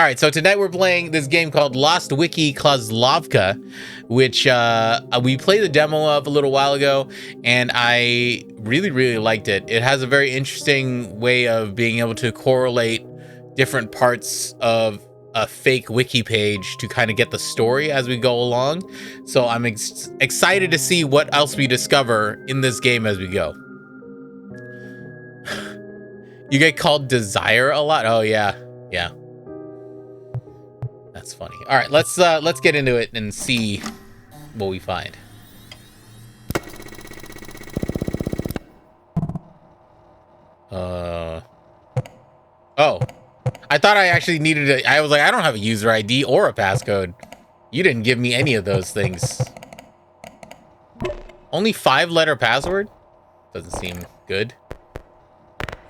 All right, so tonight we're playing this game called Lost Wiki Kozlovka, which we played the demo of a little while ago, and I really liked it. It has a very interesting way of being able to correlate different parts of a fake wiki page to kind of get the story as we go along. So I'm excited to see what else we discover in this game as we go. You get called Desire a lot? Oh yeah. That's funny. All right, let's get into it and see what we find. Oh, I thought I actually needed I was like, I don't have a user ID or a passcode. You didn't give me any of those things. Only 5-letter password? Doesn't seem good.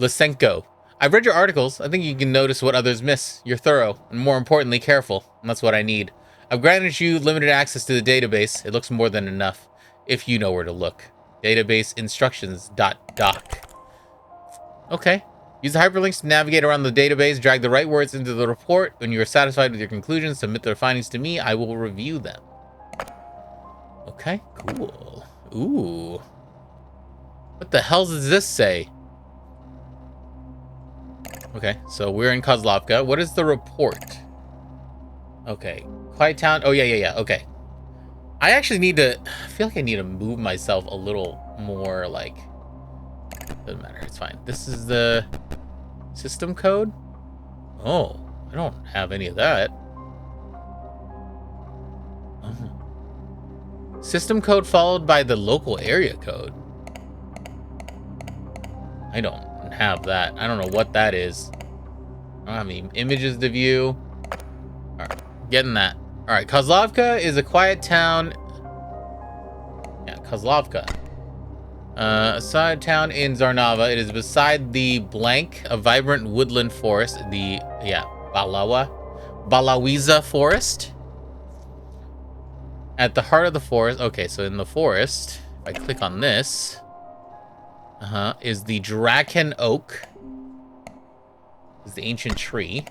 Lysenko. I've read your articles. I think you can notice what others miss. You're thorough, and more importantly, careful. And that's what I need. I've granted you limited access to the database. It looks more than enough, if you know where to look. Database instructions.doc. Okay. Use the hyperlinks to navigate around the database. Drag the right words into the report. When you are satisfied with your conclusions, submit their findings to me. I will review them. Okay, cool. Ooh. What the hell does this say? Okay, so we're in Kozlovka. What is the report? Okay, quiet town. Oh, yeah. Okay. I actually need to... I feel like I need to move myself a little more, like... Doesn't matter, it's fine. This is the system code? Oh, I don't have any of that. Oh. System code followed by the local area code. I don't have that. I don't know what that is. I don't have any images to view. All right, getting that. All right, Kozlovka is a quiet town. Yeah, Kozlovka. A side town in Zarnava. It is beside the blank, a vibrant woodland forest. The, Balawiza forest. At the heart of the forest. Okay, so in the forest, if I click on this, is the Draken Oak. Is the ancient tree.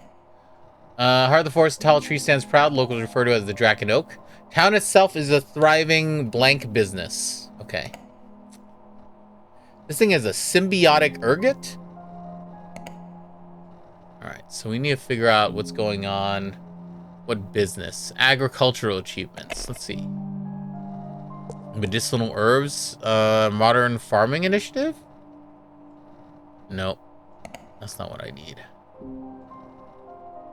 Heart of the forest, tall tree stands proud. Locals refer to it as the Draken Oak. Town itself is a thriving blank business. Okay. This thing is a symbiotic ergot? Alright, so we need to figure out what's going on. What business? Agricultural achievements. Let's see. Medicinal herbs. Modern farming initiative? Nope. That's not what I need.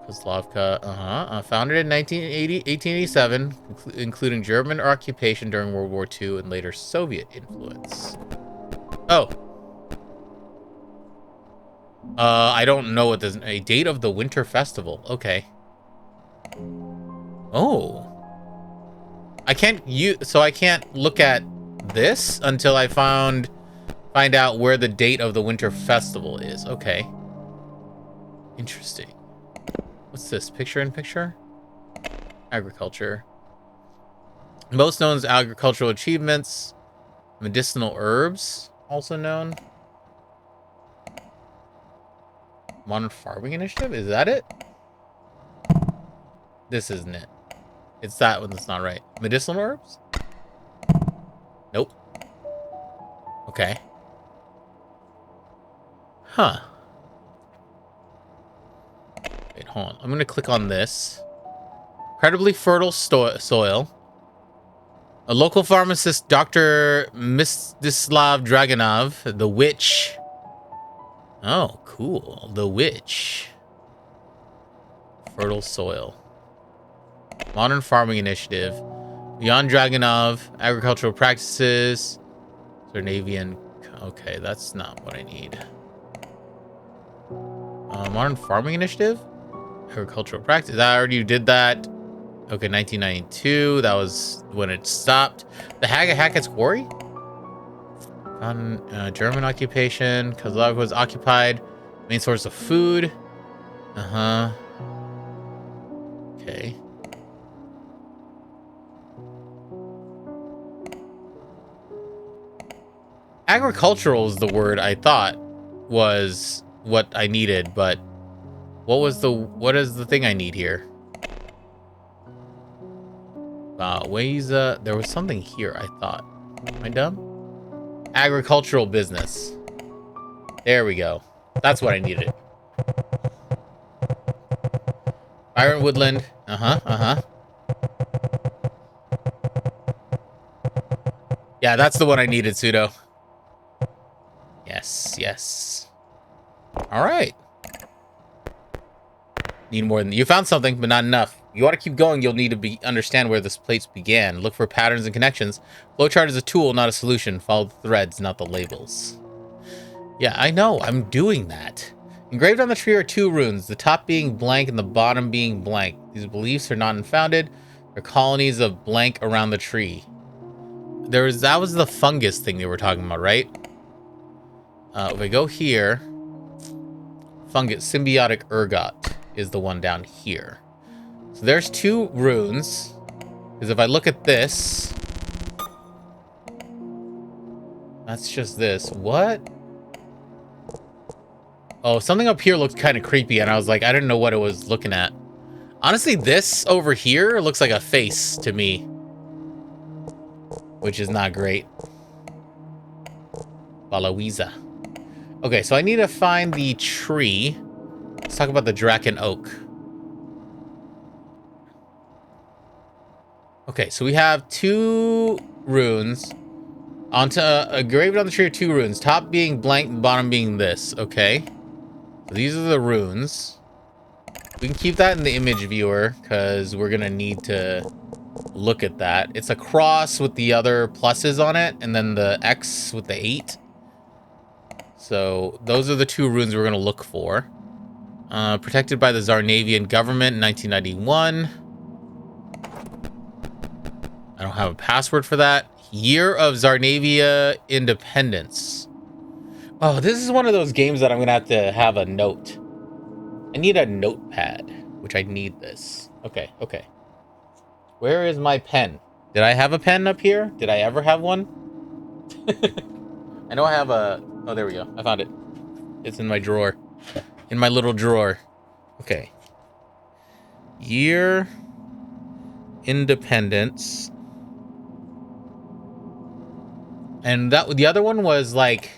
Kozlovka, founded in 1887, including German occupation during World War II and later Soviet influence. Oh. I don't know what this... A date of the Winter Festival. Okay. Oh. I can't look at this until I find out where the date of the Winter Festival is. Okay. Interesting. What's this? Picture in picture? Agriculture. Most known as agricultural achievements. Medicinal herbs, also known. Modern farming initiative? Is that it? This isn't it. It's that one that's not right. Medicinal herbs? Nope. Okay. Huh. Wait, hold on. I'm going to click on this. Incredibly fertile soil. A local pharmacist, Dr. Mstislav Dragunov, the witch. Oh, cool. The witch. Fertile soil. Modern farming initiative. Beyond Dragunov, agricultural practices. Zarnavian. Okay, that's not what I need. Modern farming initiative? Agricultural practice. I already did that. Okay, 1992. That was when it stopped. The Hackett's Quarry? On German occupation. Kozlovka was occupied. Main source of food. Okay. Agricultural is the word I thought was what I needed, but What is the thing I need here? There was something here, I thought. Am I dumb? Agricultural business. There we go. That's what I needed. Iron Woodland. Yeah, that's the one I needed, Pseudo. Yes. All right. Need more than... You found something, but not enough. You want to keep going, you'll need to understand where this place began. Look for patterns and connections. Flowchart is a tool, not a solution. Follow the threads, not the labels. Yeah, I know. I'm doing that. Engraved on the tree are 2 runes, the top being blank and the bottom being blank. These beliefs are not unfounded. They're colonies of blank around the tree. That was the fungus thing they were talking about, right? If I go here, fungus, symbiotic ergot is the one down here. So there's 2 runes. Because if I look at this, that's just this. What? Oh, something up here looks kind of creepy, and I was like, I didn't know what it was looking at. Honestly, this over here looks like a face to me, which is not great. Balawiza. Okay, so I need to find the tree. Let's talk about the Draken Oak. Okay, so we have 2 runes. Engraved on the tree are 2 runes. Top being blank, bottom being this. Okay. So these are the runes. We can keep that in the image viewer, because we're going to need to look at that. It's a cross with the other pluses on it, and then the X with the 8. So those are the 2 runes we're going to look for. Protected by the Zarnavian government in 1991. I don't have a password for that. Year of Zarnavia independence. Oh, this is one of those games that I'm going to have a note. I need a notepad, which I need this. Okay. Where is my pen? Did I have a pen up here? Did I ever have one? I know I have a... Oh, there we go. I found it. It's in my drawer. In my little drawer. Okay. Year... Independence. And the other one was like...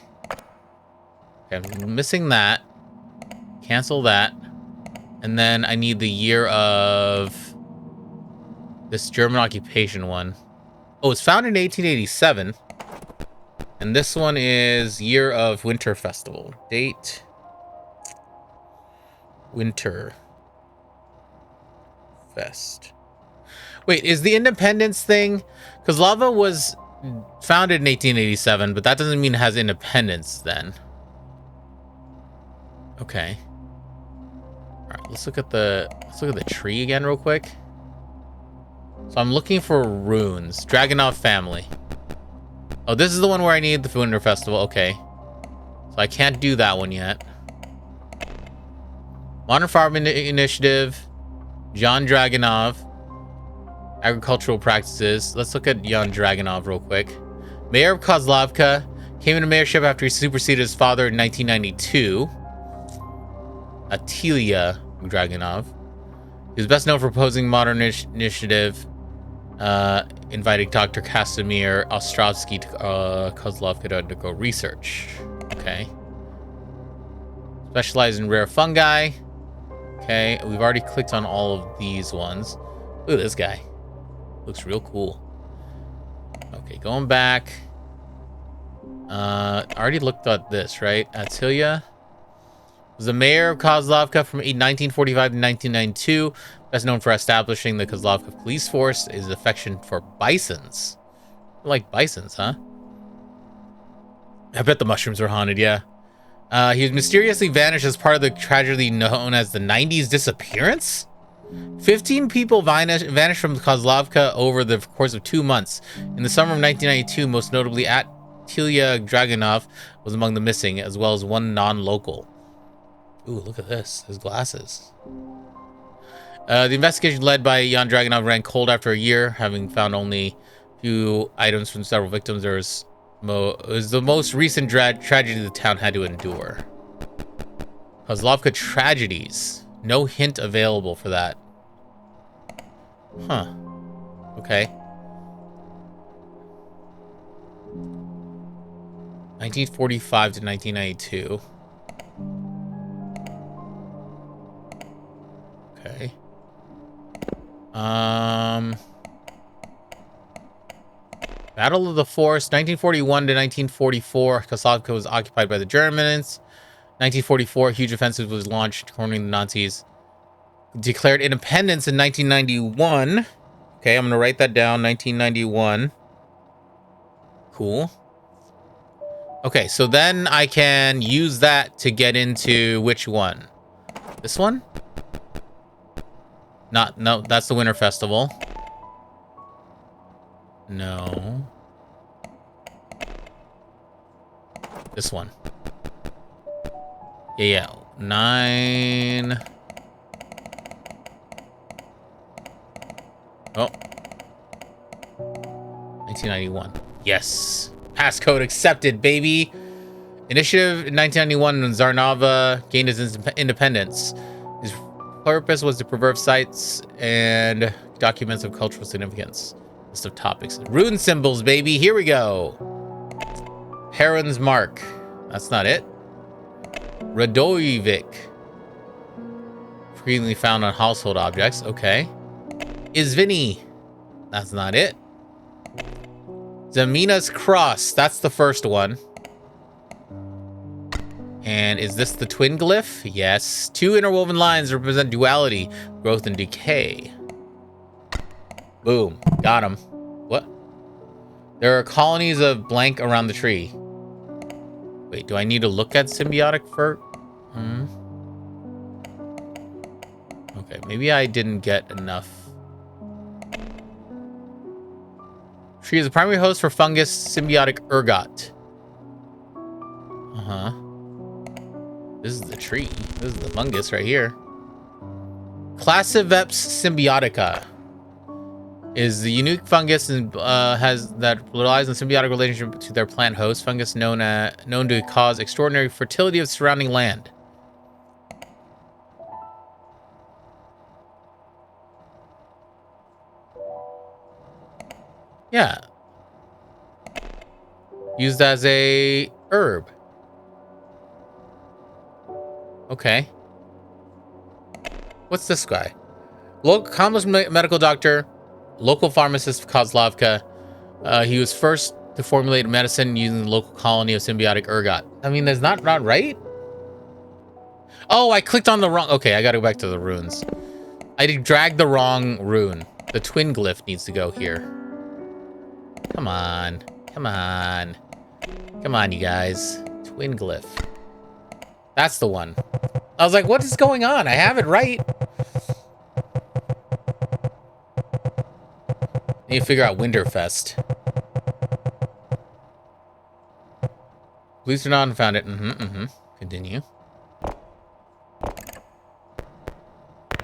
Okay, I'm missing that. Cancel that. And then I need the year of... this German occupation one. Oh, it's founded in 1887. And this one is year of Winter Festival. Date. Winter. Fest. Wait, is the independence thing... Kozlovka was founded in 1887, but that doesn't mean it has independence then. Okay. Alright, let's look at the tree again real quick. So I'm looking for runes. Dragunov family. Oh, this is the one where I need the Winter Festival. Okay. So I can't do that one yet. Modern Farming Initiative. John Dragunov. Agricultural practices. Let's look at Jan Dragunov real quick. Mayor of Kozlovka. Came into mayorship after he superseded his father in 1992. Atilia Dragunov. He was best known for opposing modern initiative, inviting Dr. Kasimir Ostrovsky to Kozlovka to undergo research. Okay. Specialized in rare fungi. Okay, we've already clicked on all of these ones. Look at this guy. Looks real cool. Okay, going back. I already looked at this, right? Atilia was the mayor of Kozlovka from 1945 to 1992. Best known for establishing the Kozlovka police force. His affection for bisons. I like bisons, huh? I bet the mushrooms are haunted, yeah. He was mysteriously vanished as part of the tragedy known as the 90s disappearance? 15 people vanished from Kozlovka over the course of 2 months. In the summer of 1992, most notably Atilia Dragunov was among the missing, as well as one non-local. Ooh, look at this. His glasses. The investigation led by Jan Dragunov ran cold after a year, having found only a few items from several victims. It was the most recent tragedy the town had to endure. Kozlovka tragedies. No hint available for that. Huh. Okay. 1945 to 1992. Okay. Battle of the Forest, 1941 to 1944. Kozlovka was occupied by the Germans. 1944, huge offensive was launched, cornering the Nazis. Declared independence in 1991. Okay, I'm gonna write that down. 1991. Cool. Okay, so then I can use that to get into which one? This one? No, that's the Winter Festival. No. This one. Yeah. 9. Oh. 1991. Yes. Passcode accepted, baby. Initiative in 1991 when Zarnava gained its independence. His purpose was to preserve sites and documents of cultural significance. List of topics. Rune symbols, baby. Here we go. Heron's Mark. That's not it. Radoivik. Frequently found on household objects. Okay. Izvini. That's not it. Zamina's Cross. That's the first one. And is this the twin glyph? Yes. 2 interwoven lines represent duality, growth, and decay. Boom. Got him. What? There are colonies of blank around the tree. Wait, do I need to look at symbiotic fur? Okay, maybe I didn't get enough. Tree is the primary host for fungus symbiotic ergot. Uh-huh. This is the tree. This is the fungus right here. Classiveps symbiotica is the unique fungus and that relies on symbiotic relationship to their plant host. Fungus known to cause extraordinary fertility of surrounding land. Yeah. Used as a herb. Okay. What's this guy? Local accomplished medical doctor, local pharmacist of Kozlovka. He was first to formulate medicine using the local colony of symbiotic ergot. I mean, that's not right? Oh, I clicked on the wrong... Okay, I gotta go back to the runes. I dragged the wrong rune. The twin glyph needs to go here. Come on. Come on. Come on, you guys. Twin glyph. That's the one. I was like, what is going on? I have it right. Need to figure out Winterfest. Police are not found it. Continue.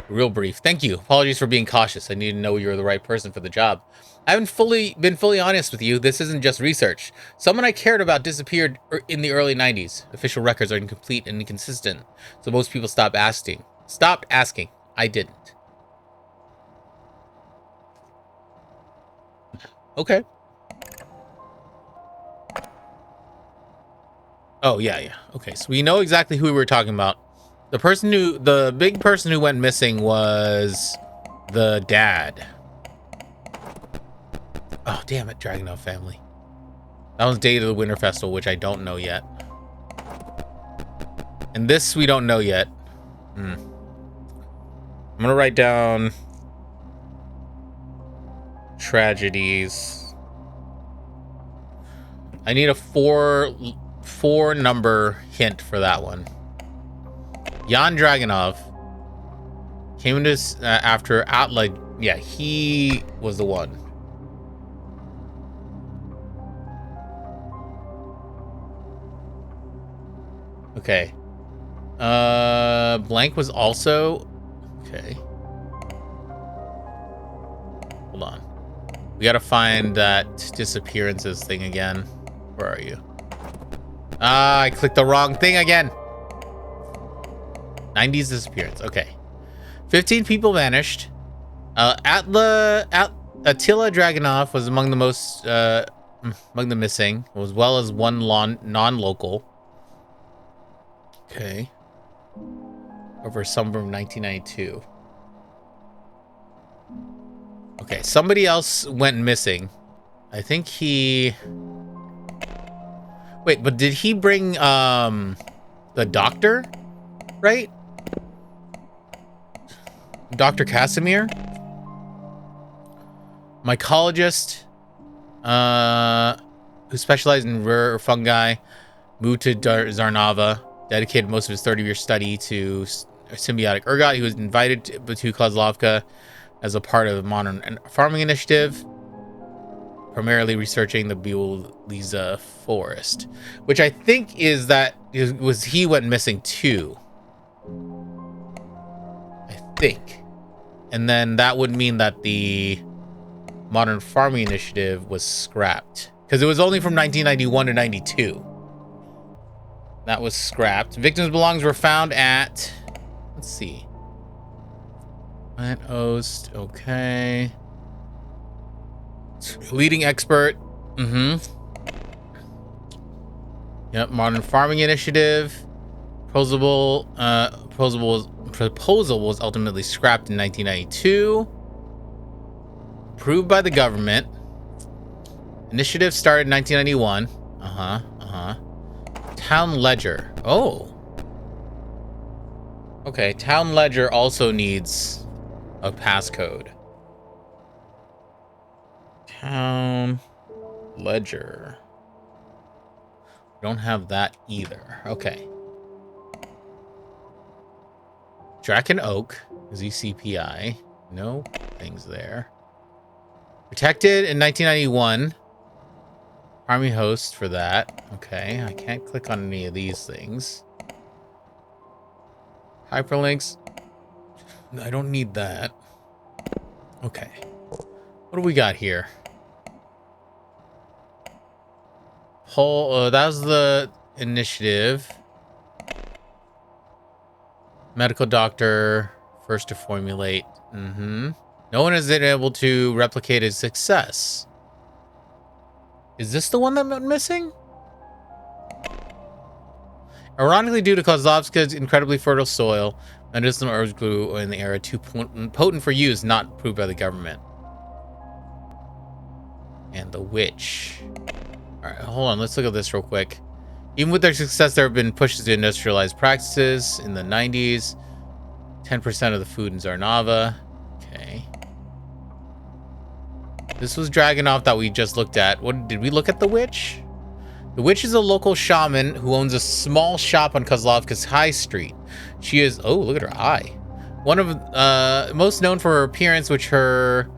Real brief. Thank you. Apologies for being cautious. I need to know you're the right person for the job. I haven't been fully honest with you. This isn't just research. Someone I cared about disappeared in the early 90s. Official records are incomplete and inconsistent, so most people stopped asking. I didn't. Okay. Oh, yeah. Okay, so we know exactly who we were talking about. The big person who went missing was the dad. Oh, damn it, Dragunov family. That was date of the Winter Festival, which I don't know yet. And this we don't know yet. I'm gonna write down tragedies. I need a four number hint for that one. Jan Dragunov came into after Outlet. Yeah, he was the one. Okay. Blank was also... Okay. Hold on. We gotta find that disappearances thing again. Where are you? Ah, I clicked the wrong thing again. 90s disappearance. Okay. 15 people vanished. Attila Dragunov was among the most among the missing, as well as one non-local. Okay. Over summer of 1992. Okay, somebody else went missing. I think he... Wait, but did he bring the doctor? Right? Dr. Casimir? Mycologist, who specialized in rare fungi, moved to Zarnava, dedicated most of his 30-year study to symbiotic ergot. He was invited to Kozlovka as a part of a modern farming initiative, primarily researching the Bieliza forest, which I think is that he went missing too. I think. And then that would mean that the modern farming initiative was scrapped, because it was only from 1991 to 92. That was scrapped. Victims' belongings were found at, let's see, Plant Oast. Okay. Leading expert. Yep. Modern farming initiative. Proposal was ultimately scrapped in 1992. Approved by the government. Initiative started in 1991. Town ledger. Oh. Okay, town ledger also needs a passcode. Town ledger. Don't have that either. Okay. Draken Oak is ECPI. No things there. Protected in 1991. Army host for that. Okay, I can't click on any of these things. Hyperlinks. I don't need that. Okay. What do we got here? That was the initiative. Medical doctor, first to formulate. No one has been able to replicate his success. Is this the one that went missing? Ironically, due to Kozlovska's incredibly fertile soil, medicinal herbs grew in the area too potent for use, not approved by the government. And the witch. Alright, hold on, let's look at this real quick. Even with their success, there have been pushes to industrialize practices in the 90s. 10% of the food in Zarnava. Okay. This was Dragunov that we just looked at. What did we look at? The witch? The witch is a local shaman who owns a small shop on Kozlovka's High Street. She is, oh, look at her eye. One of most known for her appearance, with her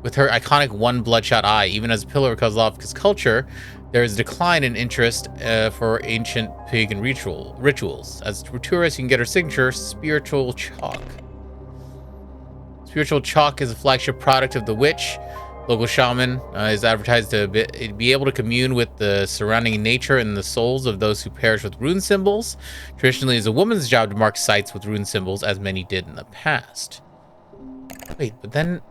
iconic one bloodshot eye. Even as a pillar of Kozlovka's culture, there is a decline in interest for ancient pagan rituals. As a tourist, you can get her signature, Spiritual Chalk. Spiritual Chalk is a flagship product of the witch. Local shaman is advertised to be able to commune with the surrounding nature and the souls of those who perish with rune symbols. Traditionally, it's a woman's job to mark sites with rune symbols, as many did in the past. Wait, but then...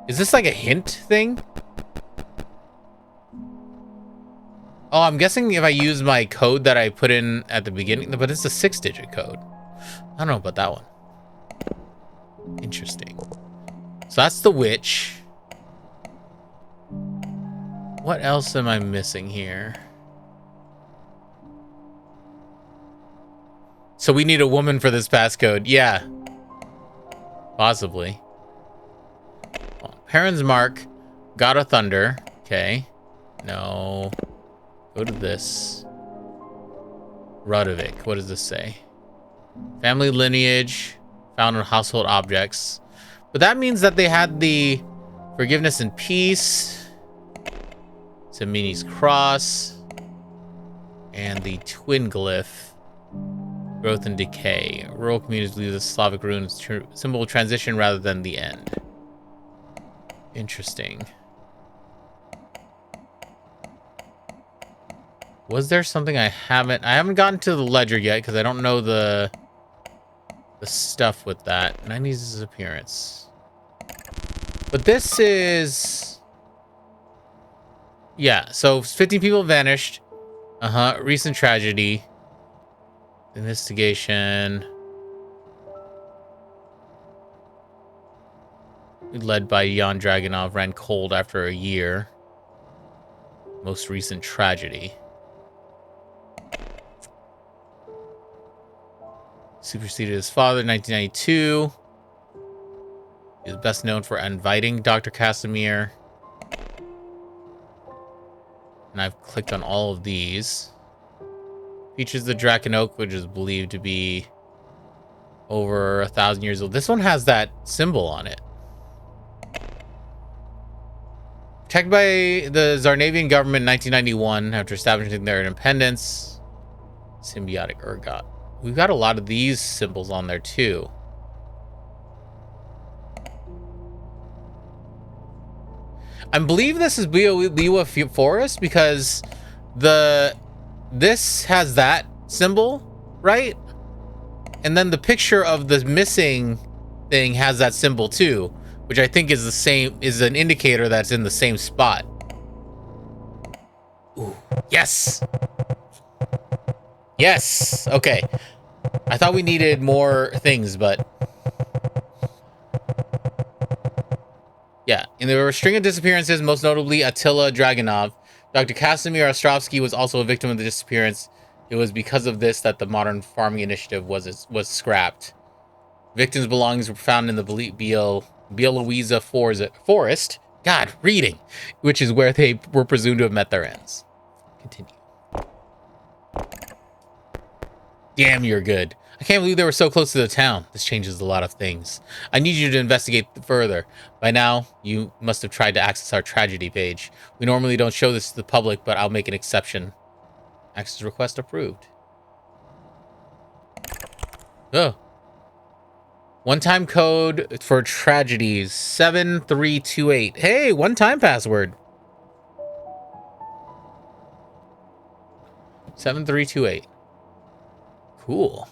Is this like a hint thing? Oh, I'm guessing if I use my code that I put in at the beginning, but it's a 6-digit code. I don't know about that one. Interesting. So that's the witch. What else am I missing here? So we need a woman for this passcode. Yeah. Possibly. Perrin's Mark. God of Thunder. Okay. No. Go to this. Radovic. What does this say? Family lineage. Found in household objects. But that means that they had the forgiveness and peace. Samini's cross. And the twin glyph. Growth and decay. Rural communities believe the Slavic rune is symbol of transition rather than the end. Interesting. Was there something I haven't gotten to the ledger yet because I don't know the stuff with that. 90s disappearance. But this is... Yeah, so 15 people vanished. Recent tragedy. Investigation. Led by Jan Dragunov, ran cold after a year. Most recent tragedy. Superseded his father in 1992. He was best known for inviting Dr. Casimir. And I've clicked on all of these. Features the Draken Oak, which is believed to be over 1,000 years old. This one has that symbol on it. Protected by the Zarnavian government in 1991 after establishing their independence. Symbiotic ergot. We've got a lot of these symbols on there too. I believe this is Biwa Forest because this has that symbol, right? And then the picture of the missing thing has that symbol too, which I think is the same, is an indicator that's in the same spot. Ooh, yes. Yes. Okay. I thought we needed more things, but yeah. And there were a string of disappearances, most notably Attila Dragunov. Dr. Casimir Ostrovsky was also a victim of the disappearance. It was because of this that the modern farming initiative was scrapped. Victims' belongings were found in the Bielowieza forest. God, reading, which is where they were presumed to have met their ends. Continue. Damn, you're good. I can't believe they were so close to the town. This changes a lot of things. I need you to investigate further. By now, you must have tried to access our tragedy page. We normally don't show this to the public, but I'll make an exception. Access request approved. Oh. One-time code for tragedies, 7328. Hey, one-time password. 7328. Cool.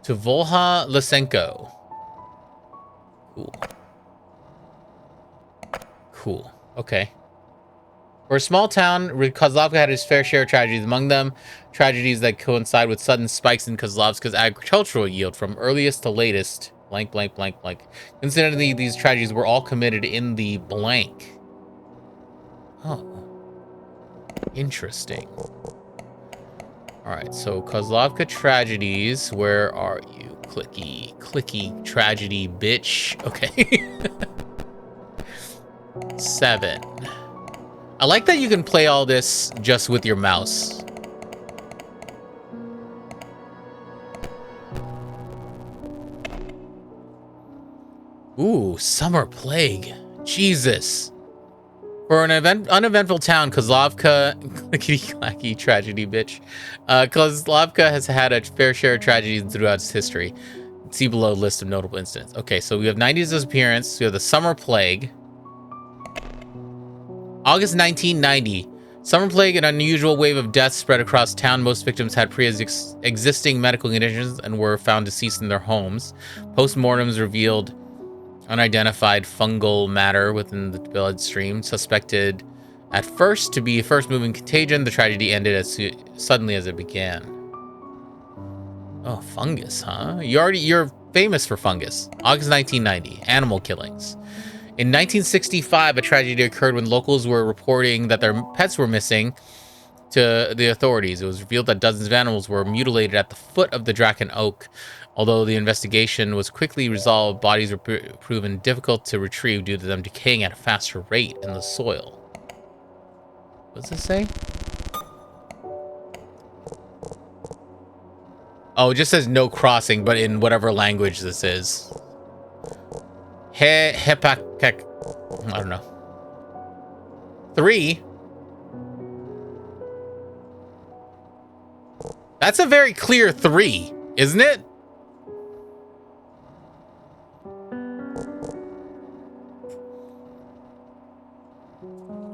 To Volha Lysenko. Cool. Cool. Okay. For a small town, Kozlovka had his fair share of tragedies. Among them, tragedies that coincide with sudden spikes in Kozlovka's agricultural yield from earliest to latest. Blank, blank, blank, blank. Incidentally, these tragedies were all committed in the blank. Oh. Interesting. Alright, so Kozlovka tragedies. Where are you? Clicky, clicky tragedy, bitch. Okay. 7. I like that you can play all this just with your mouse. Ooh, summer plague. Jesus. For an uneventful town, Kozlovka, clicky-clacky tragedy, bitch. Kozlovka has had a fair share of tragedies throughout its history. See below list of notable incidents. Okay, so we have 90s disappearance. We have the summer plague. August 1990. Summer plague, an unusual wave of deaths spread across town. Most victims had pre-existing medical conditions and were found deceased in their homes. Postmortems revealed unidentified fungal matter within the bloodstream, suspected at first to be a first-moving contagion. The tragedy ended as suddenly as it began. Oh, fungus, huh? You're famous for fungus. August 1990, animal killings. In 1965, a tragedy occurred when locals were reporting that their pets were missing to the authorities. It was revealed that dozens of animals were mutilated at the foot of the Draken Oak. Although the investigation was quickly resolved, bodies were proven difficult to retrieve due to them decaying at a faster rate in the soil. What does this say? Oh, it just says no crossing, but in whatever language this is. Hepakek. I don't know. 3? That's a very clear 3, isn't it?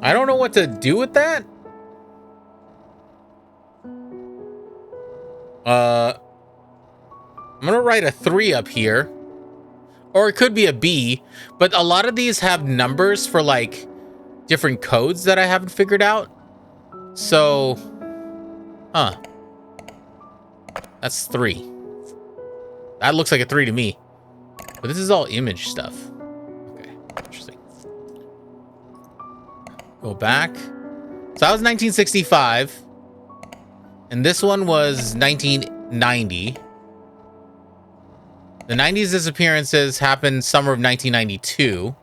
I don't know what to do with that. I'm gonna write a 3 up here. Or it could be a B, but a lot of these have numbers for like different codes that I haven't figured out. So, huh. That's 3. That looks like a 3 to me. But this is all image stuff. Okay, interesting. Go back. So that was 1965. And this one was 1990. The 90s disappearances happened summer of 1992.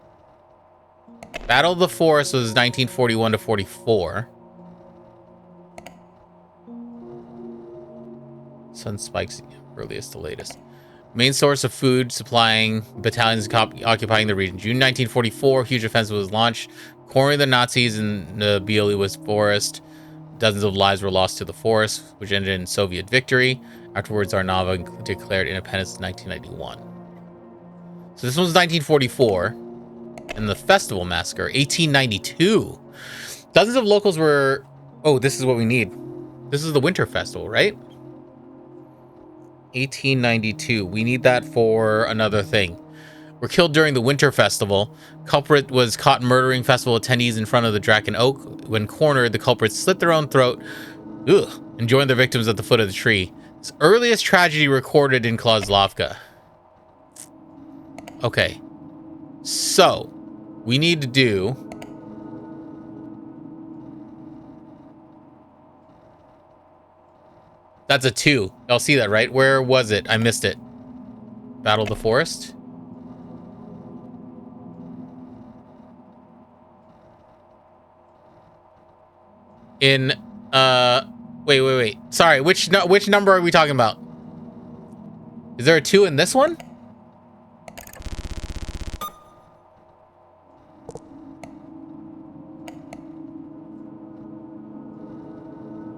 Battle of the Forest was 1941 to 44. Sun spikes earliest to latest. Main source of food supplying battalions occupying the region. June 1944, huge offensive was launched, cornering the Nazis in the Bielowiesk forest. Dozens of lives were lost to the forest, which ended in Soviet victory. Afterwards, Arnava declared independence in 1991. So this was 1944. And the Festival Massacre, 1892. Dozens of locals were... Oh, this is what we need. This is the Winter Festival, right? 1892. We need that for another thing. Were killed during the Winter Festival. Culprit was caught murdering festival attendees in front of the Draken Oak. When cornered, the culprits slit their own throat and joined their victims at the foot of the tree. It's the earliest tragedy recorded in Kozlovka. Okay. So, we need to do... That's a 2. Y'all see that, right? Where was it? I missed it. Battle of the Forest? In, wait. Sorry, which number are we talking about? Is there a 2 in this one?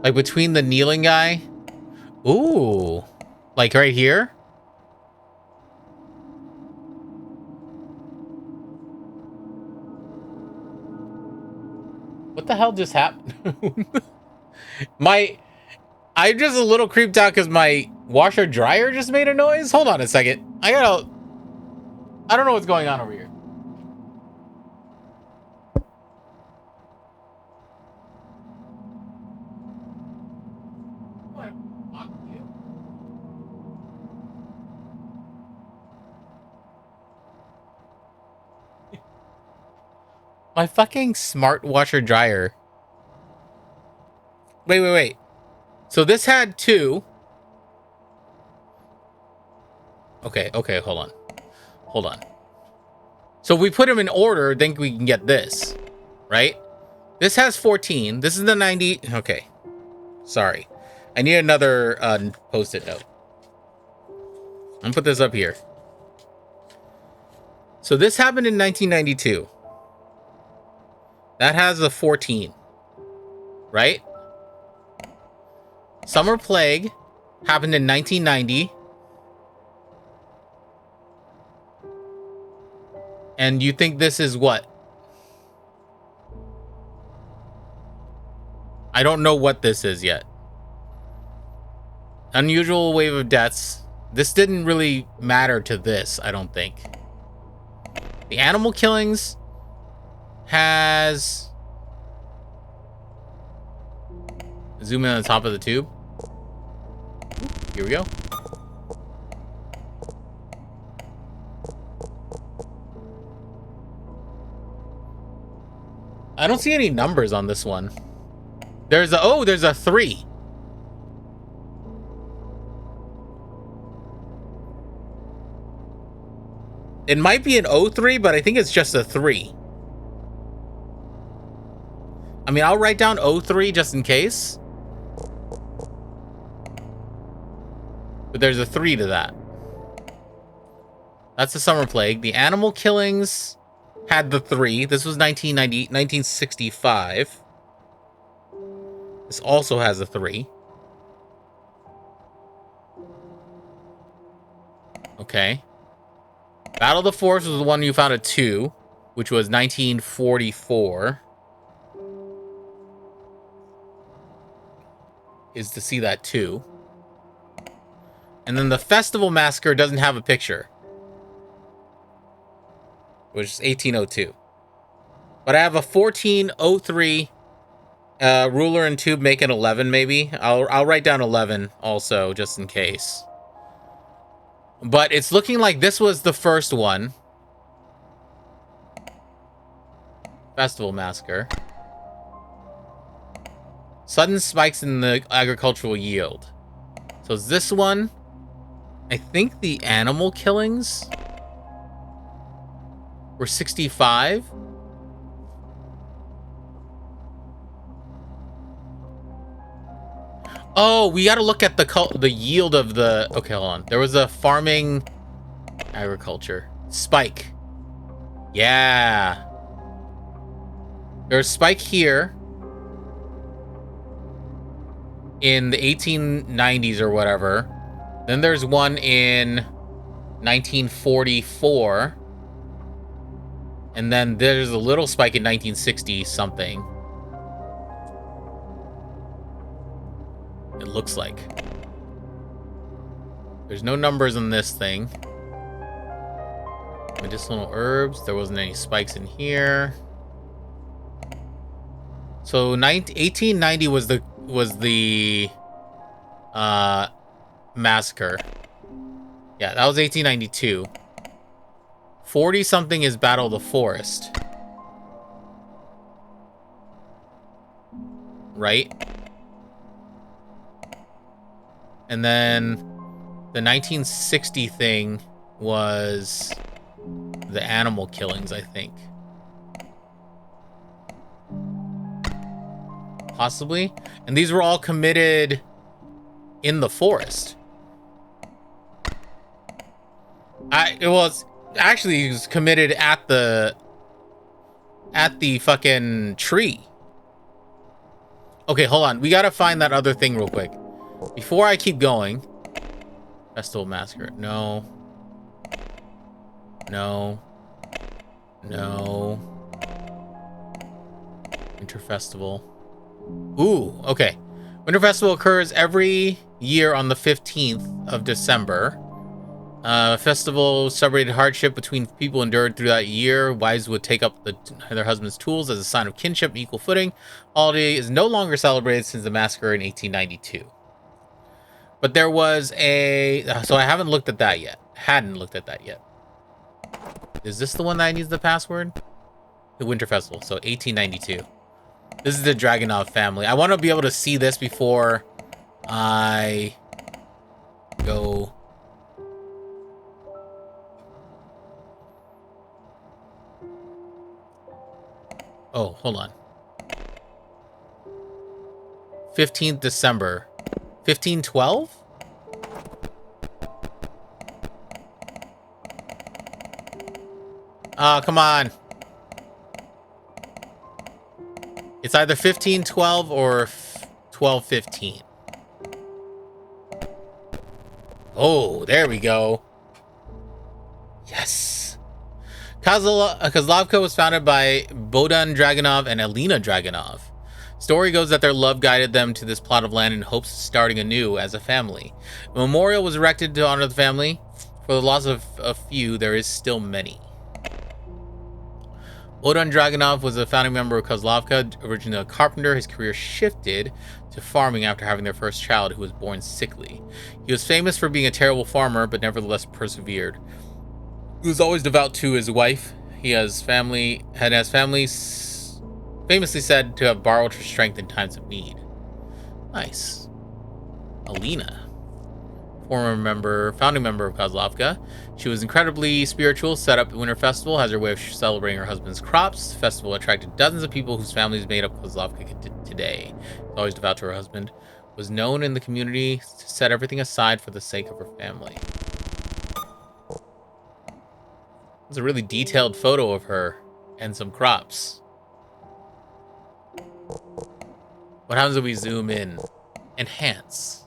Like between the kneeling guy? Ooh. Like right here? What the hell just happened? I'm just a little creeped out because my washer dryer just made a noise. Hold on a second. I don't know what's going on over here. My fucking smart washer dryer. Wait. So this had 2. Okay, hold on. So if we put them in order, then we can get this, right? This has 14. This is the 90. Okay. Sorry. I need another post-it note. I'm gonna put this up here. So this happened in 1992. That has a 14. Right? Summer Plague happened in 1990. And you think this is what? I don't know what this is yet. Unusual wave of deaths. This didn't really matter to this, I don't think. The animal killings has... Zoom in on the top of the tube. Here we go. I don't see any numbers on this one. There's a 3. It might be an 03, but I think it's just a 3. I mean, I'll write down 03 just in case. But there's a 3 to that. That's the Summer Plague. The animal killings had the 3. This was 1965. This also has a 3. Okay. Battle of the Forest was the one you found a 2, which was 1944. Is to see that 2. And then the Festival Massacre doesn't have a picture, which is 1802. But I have a 1403 ruler and tube, make it 11 maybe. I'll write down 11 also, just in case. But it's looking like this was the first one. Festival Massacre. Sudden spikes in the agricultural yield. So is this one? I think the animal killings were 65. Oh, we got to look at the yield of the... Okay, hold on. There was a farming agriculture. Spike. Yeah. There's a spike here in the 1890s or whatever. Then there's one in 1944. And then there's a little spike in 1960 something. It looks like. There's no numbers on this thing. Medicinal herbs. There wasn't any spikes in here. So 1890 was the massacre. Yeah, that was 1892. 40 something is Battle of the Forest. Right? And then the 1960 thing was the animal killings, I think. Possibly. And these were all committed in the forest. It was committed at the fucking tree. Okay, hold on. We gotta find that other thing real quick. Before I keep going. Festival Massacre. No. No. No. Winter Festival. Ooh, okay. Winter Festival occurs every year on the 15th of December. Festival celebrated hardship between people endured through that year. Wives would take up their husband's tools as a sign of kinship and equal footing. Holiday is no longer celebrated since the massacre in 1892. But there was a... So I haven't looked at that yet. Hadn't looked at that yet. Is this the one that needs the password? The Winter Festival. So 1892. This is the Dragunov family. I want to be able to see this before I go... Oh, hold on. 15th December. 1512? Oh, come on. It's either 1512 or 1215. Oh, there we go. Yes. Kozlovka was founded by Bohdan Dragunov and Elena Dragunov. Story goes that their love guided them to this plot of land in hopes of starting anew as a family. A memorial was erected to honor the family. For the loss of a few, there is still many. Bohdan Dragunov was a founding member of Kozlovka, originally a carpenter. His career shifted to farming after having their first child, who was born sickly. He was famous for being a terrible farmer, but nevertheless persevered. He was always devout to his wife. He has family famously said to have borrowed her strength in times of need. Nice. Alina, founding member of Kozlovka. She was incredibly spiritual, set up the Winter Festival, has her way of celebrating her husband's crops. The festival attracted dozens of people whose families made up Kozlovka today. Always devout to her husband. Was known in the community to set everything aside for the sake of her family. It's a really detailed photo of her and some crops. What happens if we zoom in? Enhance.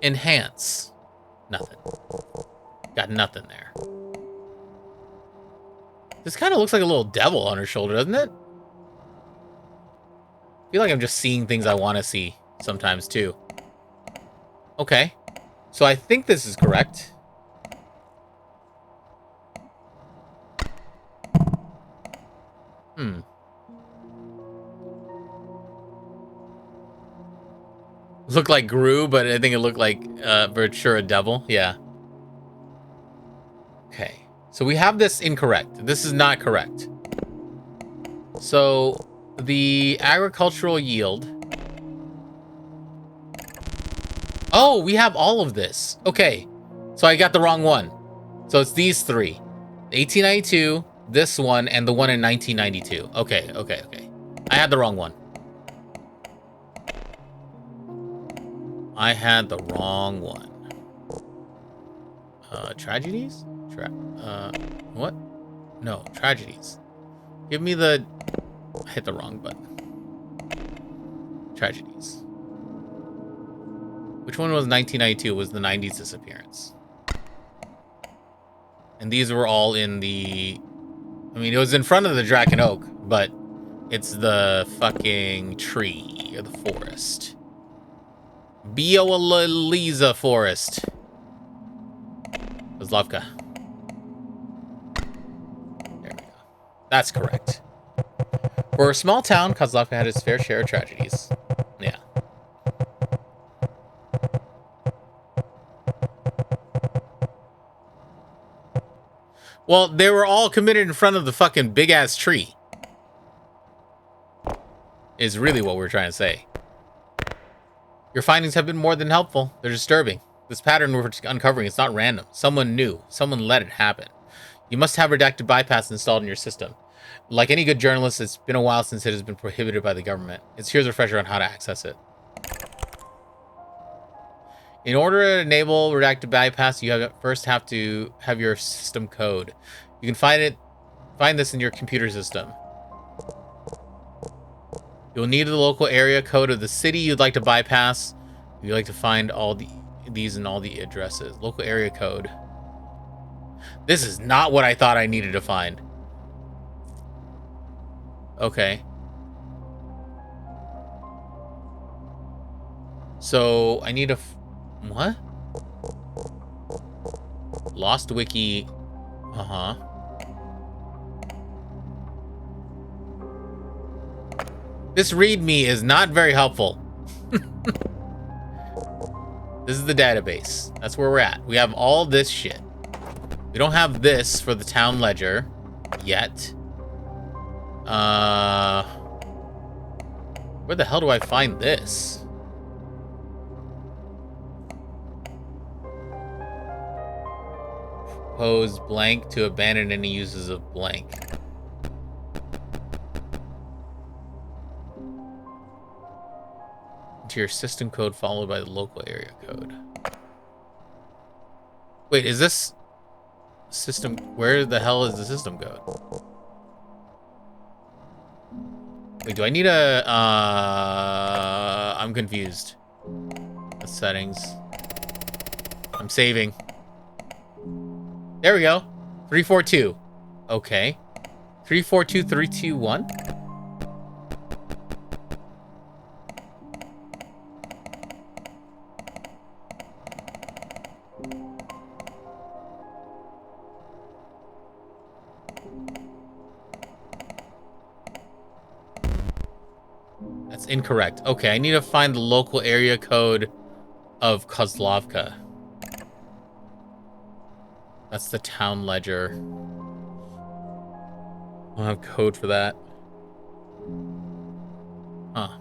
Enhance. Nothing. Got nothing there. This kind of looks like a little devil on her shoulder, doesn't it? I feel like I'm just seeing things I want to see sometimes, too. Okay. So I think this is correct. Looked like Gru, but I think it looked like Virtua Devil. Yeah. Okay. So we have this incorrect. This is not correct. So the agricultural yield. Oh, we have all of this. Okay. So I got the wrong one. So it's these three. 1892, this one, and the one in 1992. Okay. I had the wrong one. I had the wrong one. Tragedies? What? No, tragedies. Give me the... I hit the wrong button. Tragedies. Which one was 1992? It was the 90s disappearance. And these were all in the... I mean, it was in front of the Draken Oak, but it's the fucking tree, or the forest. Biolaliza Forest. Kozlovka. There we go. That's correct. For a small town, Kozlovka had its fair share of tragedies. Yeah. Well, they were all committed in front of the fucking big-ass tree. Is really what we're trying to say. Your findings have been more than helpful. They're disturbing. This pattern we're uncovering is not random. Someone knew. Someone let it happen. You must have redacted bypass installed in your system. Like any good journalist, it's been a while since it has been prohibited by the government. Here's a refresher on how to access it. In order to enable redacted bypass, you first have to have your system code. You can find this in your computer system. You'll need the local area code of the city you'd like to bypass. You'd like to find all these and all the addresses. Local area code. This is not what I thought I needed to find. Okay. So I need a... What? Lost Wiki. Uh-huh. This README is not very helpful. This is the database. That's where we're at. We have all this shit. We don't have this for the town ledger yet. Where the hell do I find this? Pose blank to abandon any uses of blank. Enter your system code followed by the local area code. Wait, is this system? Where the hell is the system code? Wait, do I need a... I'm confused. The settings. I'm saving. There we go. 342. Okay. 342321. That's incorrect. Okay, I need to find the local area code of Kozlovka. That's the town ledger. I don't have code for that. Huh.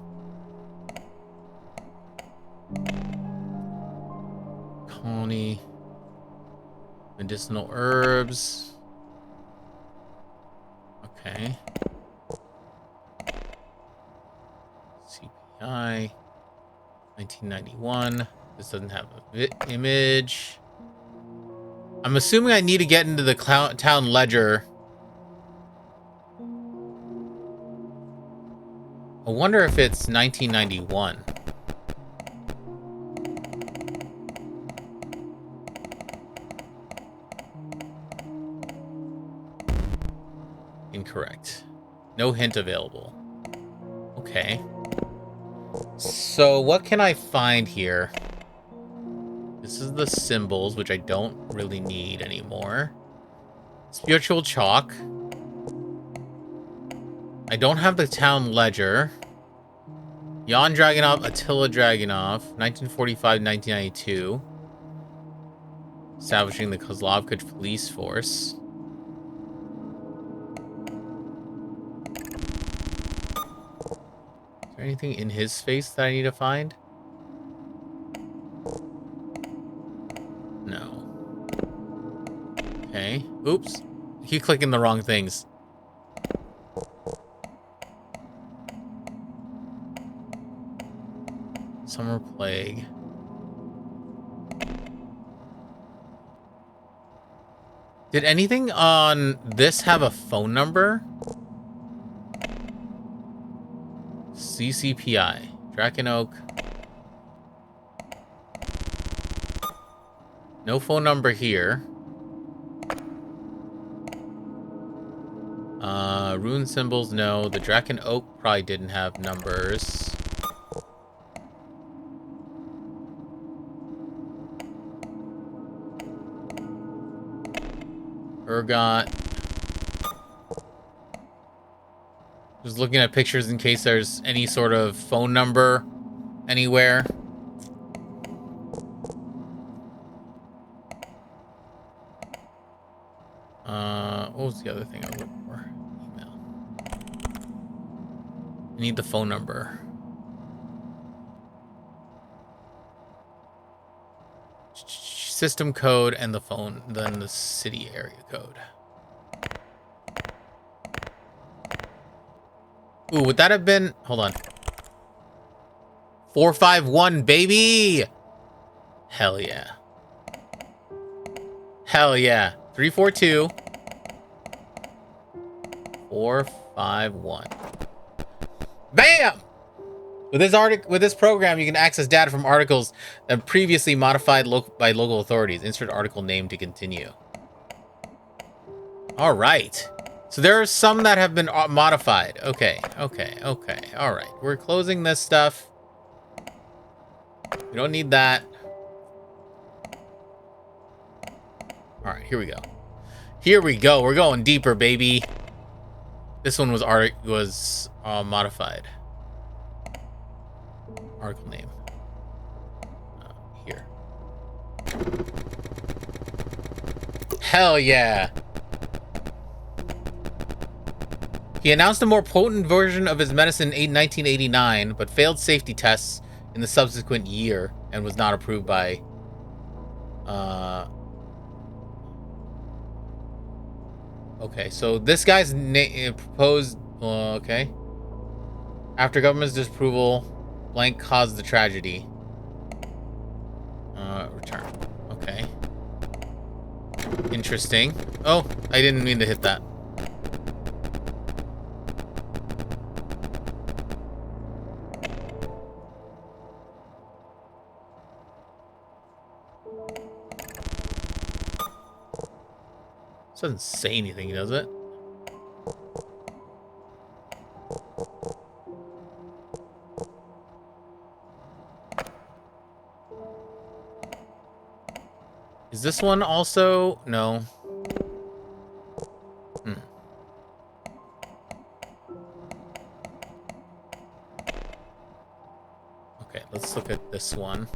Colony. Medicinal herbs. Okay. CPI. 1991. This doesn't have an image. I'm assuming I need to get into the town ledger. I wonder if it's 1991. Incorrect. No hint available. Okay. So what can I find here? This This is the symbols, which I don't really need anymore. Spiritual chalk. I don't have the town ledger. Jan Dragunov, Attila Dragunov, 1945-1992. Establishing the Kozlovka police force. Is there anything in his face that I need to find? No. Okay. Oops. I keep clicking the wrong things. Summer plague. Did anything on this have a phone number? CCPI. Draken Oak. No phone number here. Rune symbols, no. The Draken Oak probably didn't have numbers. Ergot. Just looking at pictures in case there's any sort of phone number anywhere. What was the other thing I was looking for? Email. I need the phone number. System code and the phone, then the city area code. Ooh, would that have been... Hold on. 451, baby! Hell yeah. Hell yeah. 342. 451. Bam! With this program, you can access data from articles that previously modified by local authorities. Insert article name to continue. All right. So there are some that have been modified. Okay. All right. We're closing this stuff. We don't need that. All right. Here we go. Here we go. We're going deeper, baby. This one was modified. Article name. Here. Hell yeah. He announced a more potent version of his medicine in 1989, but failed safety tests in the subsequent year and was not approved by... Okay, so this guy's proposed... okay. After government's disapproval, blank caused the tragedy. Return. Okay. Interesting. Oh, I didn't mean to hit that. This doesn't say anything, does it? Is this one also? No. Okay, let's look at this one.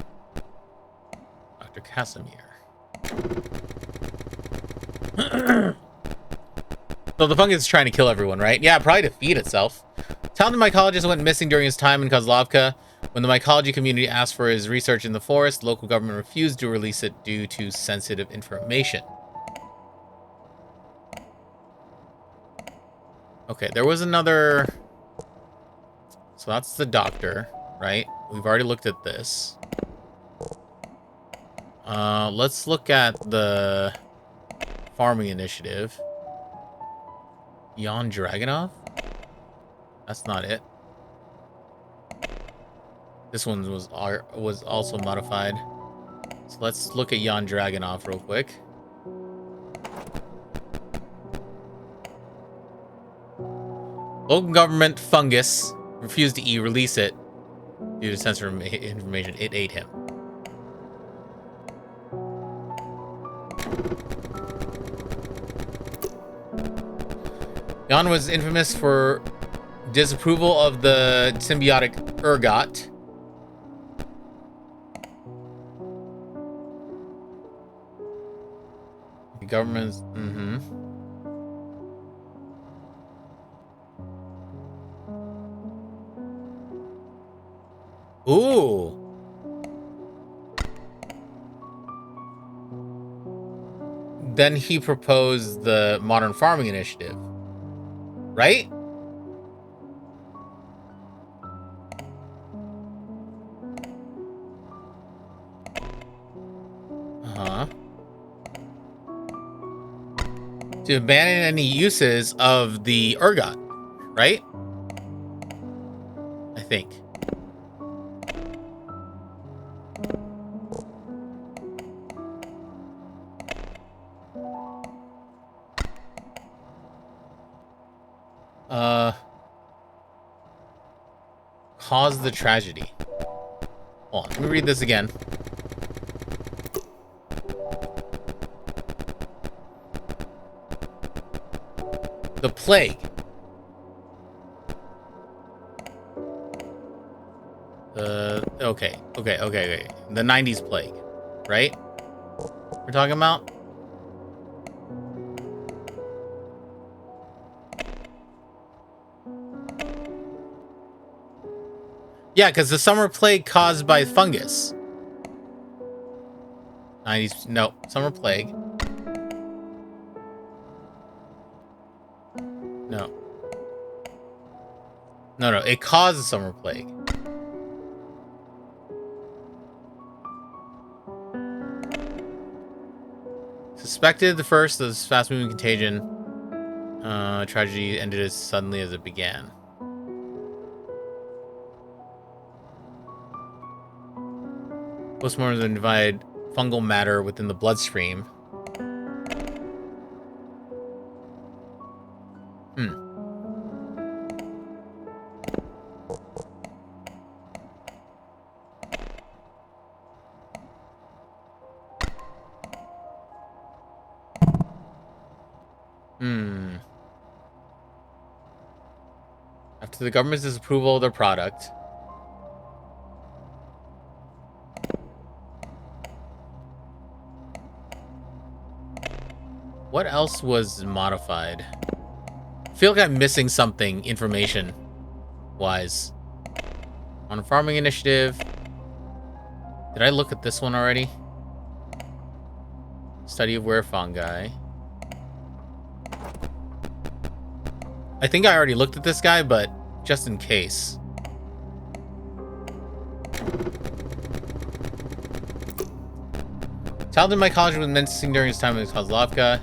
Dr. Casimir. So the fungus is trying to kill everyone, right? Yeah, probably to feed itself. Talented mycologist went missing during his time in Kozlovka. When the mycology community asked for his research in the forest, local government refused to release it due to sensitive information. Okay, there was another... So that's the doctor, right? We've already looked at this. Let's look at the farming initiative. Jan Dragunov? That's not it. This one was also modified. So let's look at Jan Dragunov real quick. Local government fungus refused to release it due to sensitive information. It ate him. Jan was infamous for disapproval of the symbiotic ergot. The government's... Ooh. Then he proposed the Modern Farming Initiative, right? To abandon any uses of the ergot, right? I think. Cause the tragedy. Hold on, let me read this again. The plague. Okay. The 90s plague, right? We're talking about? Yeah, because the summer plague caused by fungus. 90s, no, summer plague. No, it caused the summer plague. Suspected the first of this fast-moving contagion. Tragedy ended as suddenly as it began. Postmortems identified fungal matter within the bloodstream. After the government's disapproval of their product. What else was modified? I feel like I'm missing something information-wise. On a farming initiative. Did I look at this one already? Study of were fungi. I think I already looked at this guy, but just in case. Talented mycology was menacing during his time with Kozlovka.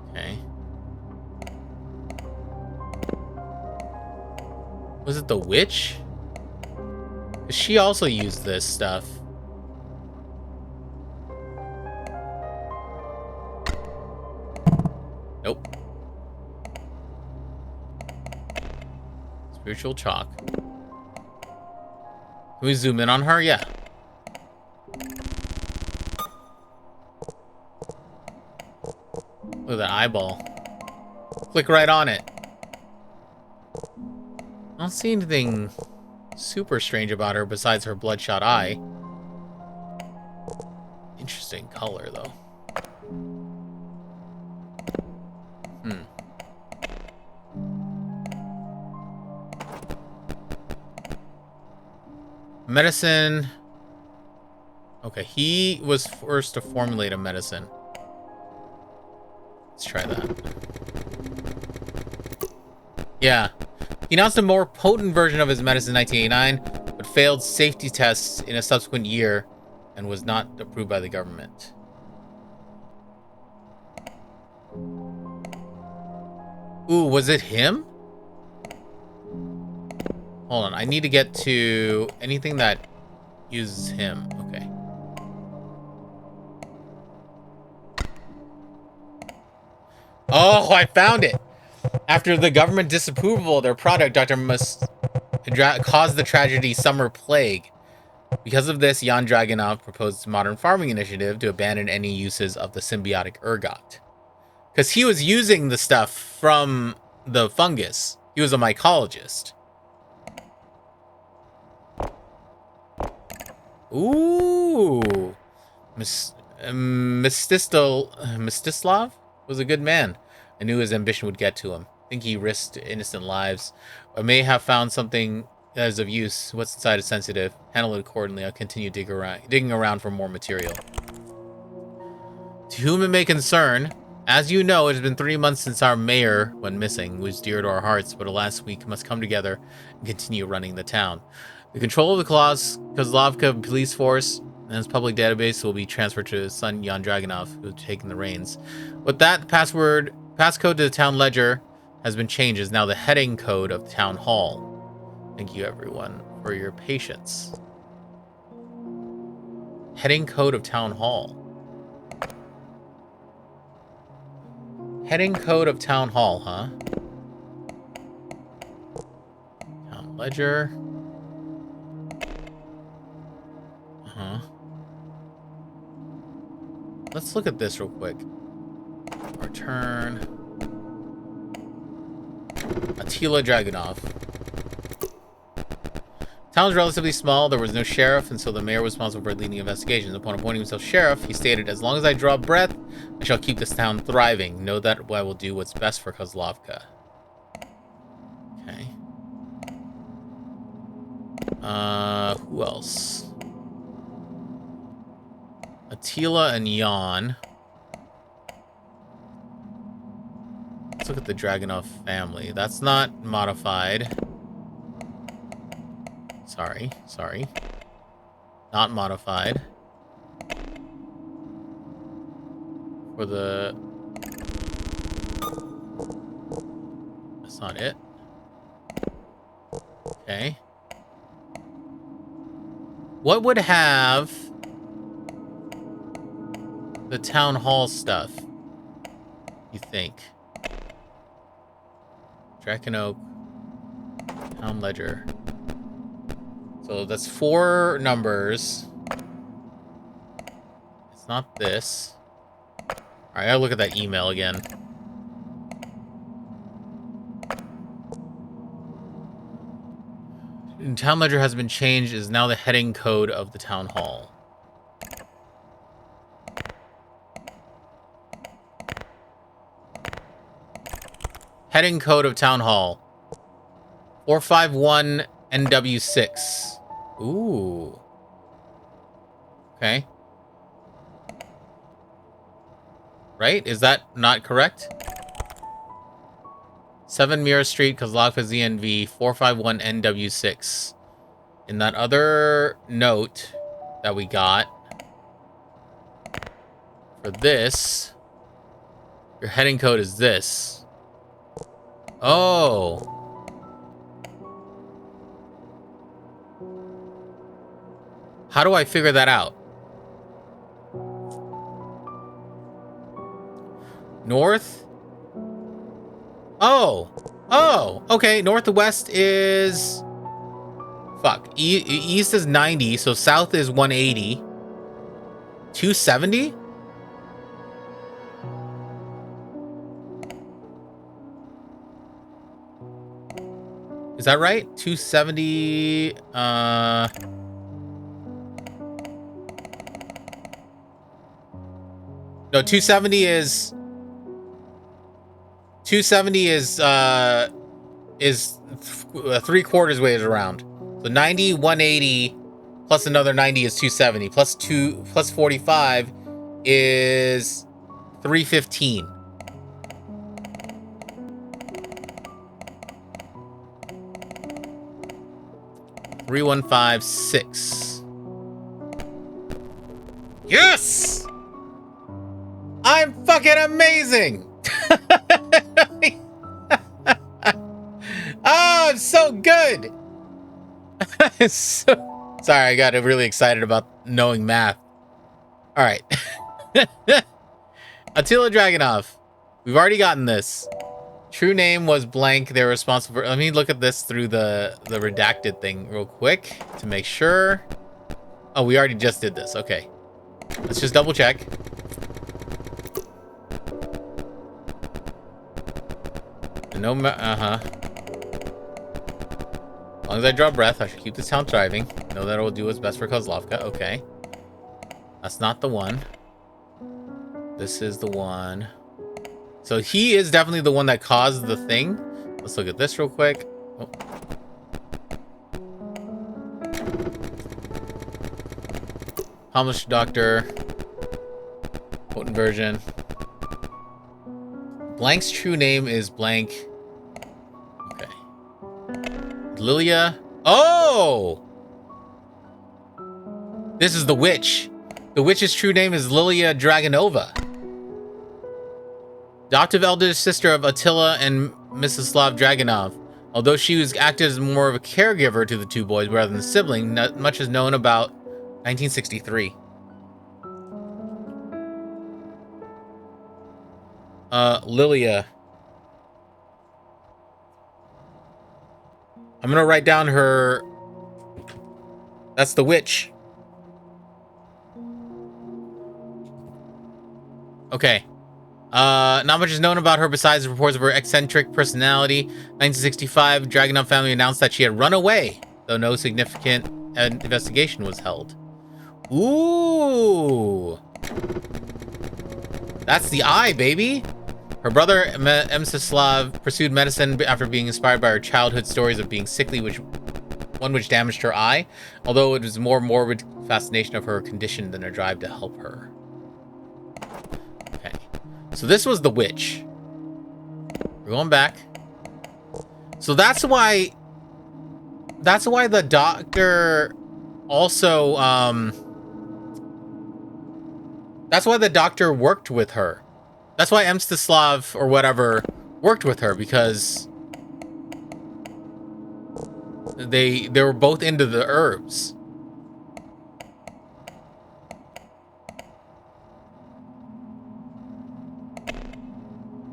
Okay. Was it the witch? 'Cause she also used this stuff. Nope. Spiritual chalk. Can we zoom in on her? Yeah. Look at that eyeball. Click right on it. I don't see anything super strange about her besides her bloodshot eye. Interesting color, though. Medicine. Okay, he was first to formulate a medicine. Let's try that. Yeah. He announced a more potent version of his medicine in 1989, but failed safety tests in a subsequent year and was not approved by the government. Ooh, was it him? Hold on, I need to get to anything that uses him. Okay. Oh, I found it! After the government disapproval of their product, Dr. must cause the tragedy summer plague. Because of this, Jan Dragunov proposed a modern farming initiative to abandon any uses of the symbiotic ergot. Because he was using the stuff from the fungus. He was a mycologist. Ooh. Mstislav was a good man. I knew his ambition would get to him. I think he risked innocent lives. I may have found something that is of use. What's inside is sensitive. Handle it accordingly. I'll continue digging around for more material. To whom it may concern, as you know, it has been 3 months since our mayor went missing, who was dear to our hearts, but alas, we must come together and continue running the town. The control of the Kozlovka police force and its public database will be transferred to his son, Jan Dragunov, who has taken the reins. With that, passcode to the town ledger has been changed. Is now the heading code of Town Hall. Thank you, everyone, for your patience. Heading code of Town Hall. Heading code of Town Hall, huh? Town ledger. Uh-huh. Let's look at this real quick. Return. Attila Dragunov. Town is relatively small. There was no sheriff, and so the mayor was responsible for leading investigations. Upon appointing himself sheriff, he stated, "As long as I draw breath, I shall keep this town thriving. Know that I will do what's best for Kozlovka." Okay. Who else? Attila and Jan. Let's look at the Dragunov family. That's not modified. Sorry. Not modified. For the... That's not it. Okay. What would have the town hall stuff, you think? Draken Oak. Town ledger. So that's 4 numbers. It's not this. Alright, I'll look at that email again. Town ledger has been changed, is now the heading code of the town hall. Heading code of town hall. 451 NW6. Ooh. Okay. Right? Is that not correct? 7 Mirror Street, Kozlovka ZNV, 451 NW6. In that other note that we got for this, your heading code is this. Oh. How do I figure that out? North? Oh, okay. North to west is... Fuck. East is 90, so south is 180. 270? Is that right? 270... No, 270 is 3/4 ways around. So 90, 180 plus another 90 is 270 plus 45 is 315. $3,156. Yes! I'm fucking amazing! Oh, I'm so good! Sorry, I got really excited about knowing math. Alright. Attila Dragunov. We've already gotten this. True name was blank. They were responsible for... Let me look at this through the redacted thing real quick to make sure. Oh, we already just did this. Okay. Let's just double check. No, uh-huh. As long as I draw breath, I should keep this town thriving. Know that it will do what's best for Kozlovka. Okay. That's not the one. This is the one. So he is definitely the one that caused the thing. Let's look at this real quick. Oh. Published doctor. Potent version. Blank's true name is blank. Okay. Lilia. Oh! This is the witch. The witch's true name is Lilia Dragonova. Adoptive elder sister of Attila and Mstislav Dragonov. Although she was acted as more of a caregiver to the two boys rather than a sibling, not much is known about 1963. Lilia. I'm gonna write down her... That's the witch. Okay. Not much is known about her besides reports of her eccentric personality. 1965, Dragonov family announced that she had run away, though no significant investigation was held. Ooh. That's the eye, baby. Her brother, Mstislav, pursued medicine after being inspired by her childhood stories of being sickly, which damaged her eye, although it was more morbid fascination of her condition than a drive to help her. Okay. So this was the witch. We're going back. So that's why the doctor also, that's why the doctor worked with her. That's why Mstislav or whatever worked with her, because they were both into the herbs.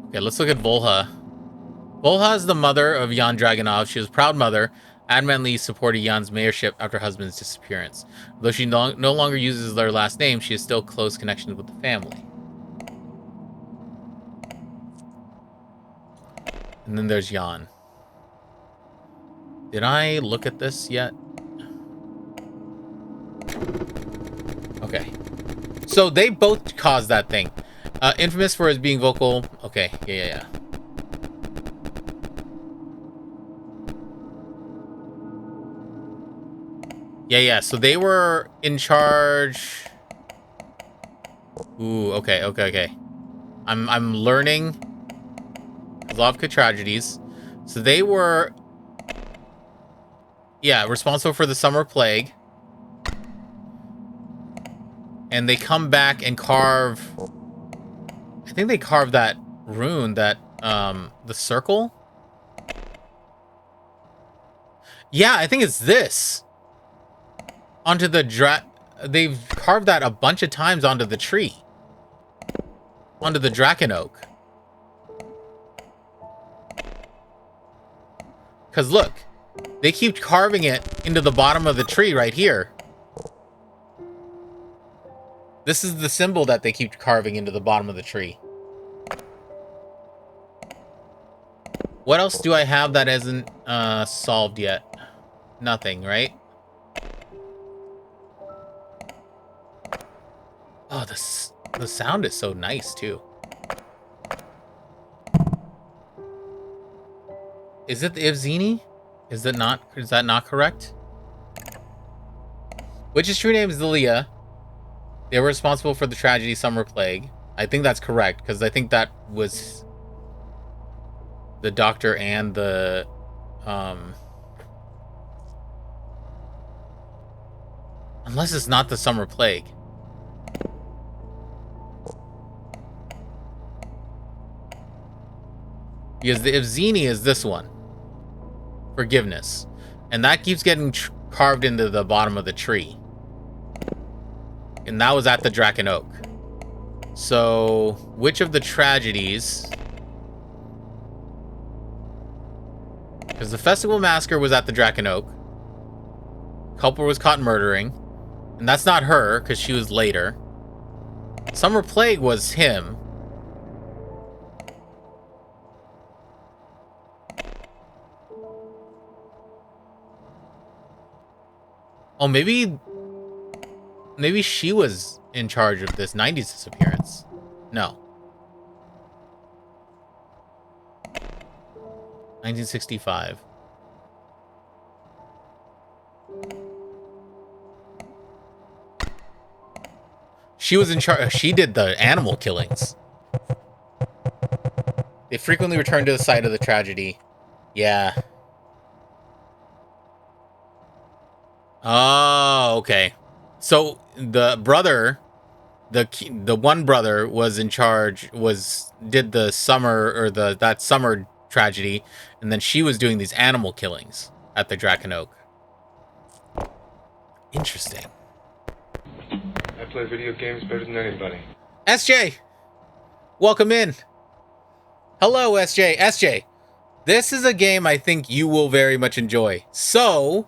Okay, let's look at Volha. Volha is the mother of Jan Dragonov. She was a proud mother, adamantly supported Jan's mayorship after her husband's disappearance. Though she no longer uses their last name, she has still close connections with the family. And then there's Jan. Did I look at this yet? Okay. So they both caused that thing. Infamous for his being vocal. Okay, yeah. Yeah, so they were in charge. Ooh, okay. I'm learning Kozlovka tragedies. So they were, yeah, responsible for the summer plague. And they come back and carve, I think they carved that rune, that the circle. Yeah, I think it's this. Onto the they've carved that a bunch of times onto the tree. Onto the Draken Oak. Because look, they keep carving it into the bottom of the tree right here. This is the symbol that they keep carving into the bottom of the tree. What else do I have that isn't solved yet? Nothing, right? Oh, the sound is so nice too. Is it the Ivzini? Is that not correct? Witch's true name is Lilia. They were responsible for the tragedy Summer Plague. I think that's correct, because I think that was the doctor and the unless it's not the Summer Plague. Because the Ivzini is this one. Forgiveness. And that keeps getting carved into the bottom of the tree. And that was at the Draken Oak. So, which of the tragedies? Because the Festival Massacre was at the Draken Oak. Culprit was caught murdering. And that's not her, because she was later. Summer Plague was him. Oh, maybe she was in charge of this 90s disappearance. No. 1965. She was in charge. She did the animal killings. They frequently return to the site of the tragedy. Yeah. Oh, okay. So the brother, the one brother was in charge, did the summer or that summer tragedy, and then she was doing these animal killings at the Draken Oak. Interesting. I play video games better than anybody. SJ, welcome in. Hello, SJ. SJ, this is a game I think you will very much enjoy. So,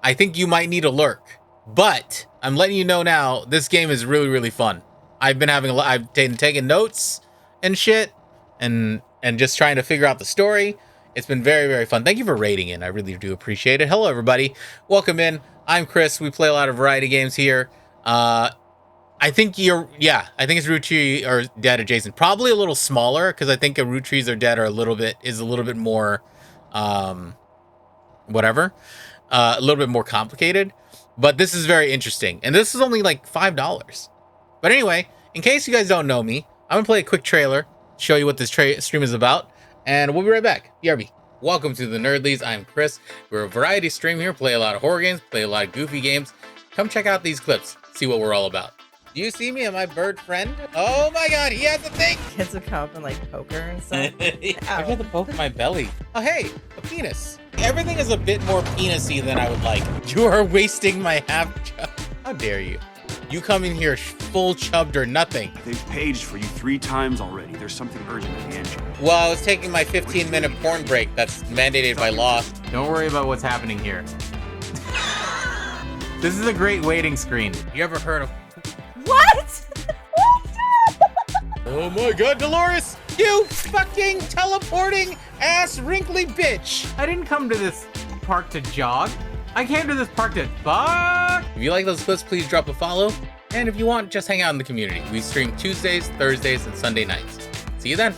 I think you might need a lurk. But, I'm letting you know now, this game is really, really fun. I've been having I've taken notes and shit, and just trying to figure out the story. It's been very, very fun. Thank you for rating in. I really do appreciate it. Hello, everybody. Welcome in. I'm Chris. We play a lot of variety games here. I think I think it's Root Tree or Dead adjacent. Probably a little smaller, because I think a Root Trees or Dead are a little bit more, whatever. A little bit more complicated. But this is very interesting. And this is only like $5. But anyway, in case you guys don't know me, I'm going to play a quick trailer, show you what this stream is about, and we'll be right back. BRB. Welcome to the Nerdlies. I'm Chris. We're a variety stream here, play a lot of horror games, play a lot of goofy games. Come check out these clips, see what we're all about. Do you see me and my bird friend? Oh my god, he has a thing! Kids would come up and like poke her and stuff. I got the poke in my belly. Oh hey, a penis. Everything is a bit more penis-y than I would like. You are wasting my half chub. How dare you? You come in here full chubbed or nothing. They've paged for you 3 times already. There's something urgent at the engine. Well, I was taking my 15-minute porn break that's mandated by law. Don't worry about what's happening here. This is a great waiting screen. You ever heard of... What? Oh my god, Dolores! You fucking teleporting ass wrinkly bitch! I didn't come to this park to jog. I came to this park to fuck! If you like those clips, please drop a follow. And if you want, just hang out in the community. We stream Tuesdays, Thursdays, and Sunday nights. See you then.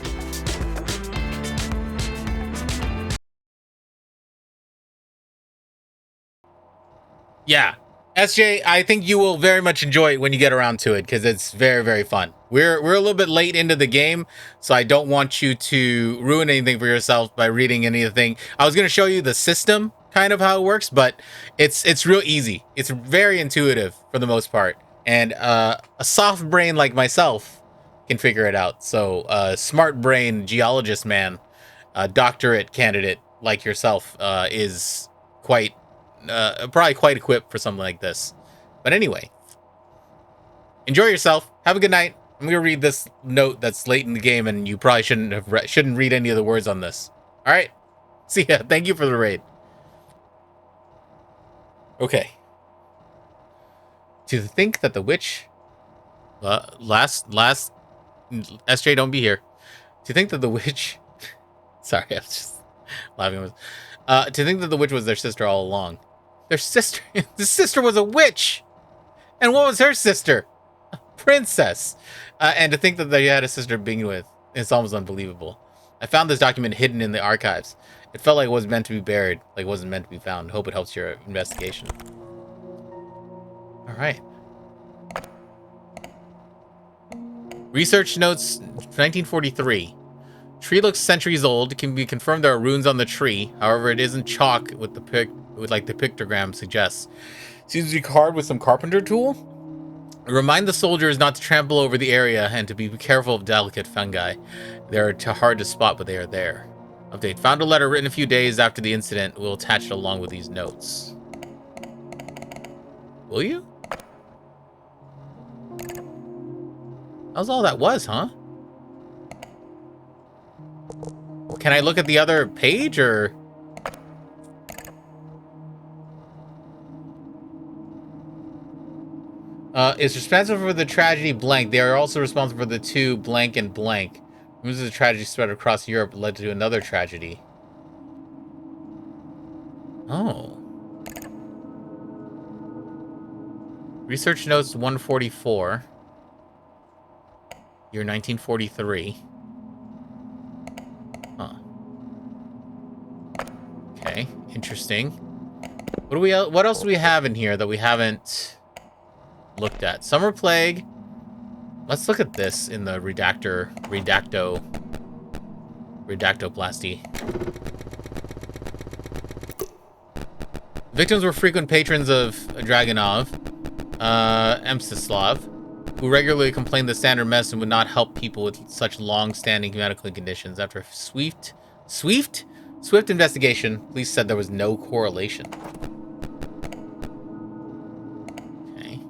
Yeah. SJ, I think you will very much enjoy it when you get around to it, because it's very, very fun. We're a little bit late into the game, so I don't want you to ruin anything for yourself by reading anything. I was going to show you the system, kind of how it works, but it's real easy. It's very intuitive for the most part, and a soft brain like myself can figure it out. So smart brain geologist man, doctorate candidate like yourself is quite... probably quite equipped for something like this. But anyway, enjoy yourself. Have a good night. I'm gonna read this note that's late in the game, and you probably shouldn't read any of the words on this. All right. See ya. Thank you for the raid. Okay. To think that the witch, last SJ, don't be here. To think that the witch, sorry, I was just laughing. To think that the witch was their sister all along. Their sister, the sister was a witch! And what was her sister? A princess. And to think that they had a sister to begin with, it's almost unbelievable. I found this document hidden in the archives. It felt like it was meant to be buried, like it wasn't meant to be found. Hope it helps your investigation. Alright. Research notes 1943. Tree looks centuries old. It can be confirmed there are runes on the tree. However, it isn't chalk with the pictogram suggests. Seems to be carved with some carpenter tool. Remind the soldiers not to trample over the area and to be careful of delicate fungi. They're hard to spot, but they are there. Update. Found a letter written a few days after the incident. We'll attach it along with these notes. Will you? That was all that was, huh? Can I look at the other page, or... is responsible for the tragedy blank. They are also responsible for the 2 blank and blank. Rumors of the tragedy spread across Europe led to another tragedy. Oh. Research notes 144. Year 1943. Huh. Okay, interesting. What else do we have in here that we haven't looked at? Summer Plague. Let's look at this in the redactoplasty. Victims were frequent patrons of Dragunov, Mstislav, who regularly complained that standard medicine would not help people with such long-standing medical conditions. After a swift investigation, police said there was no correlation. Okay.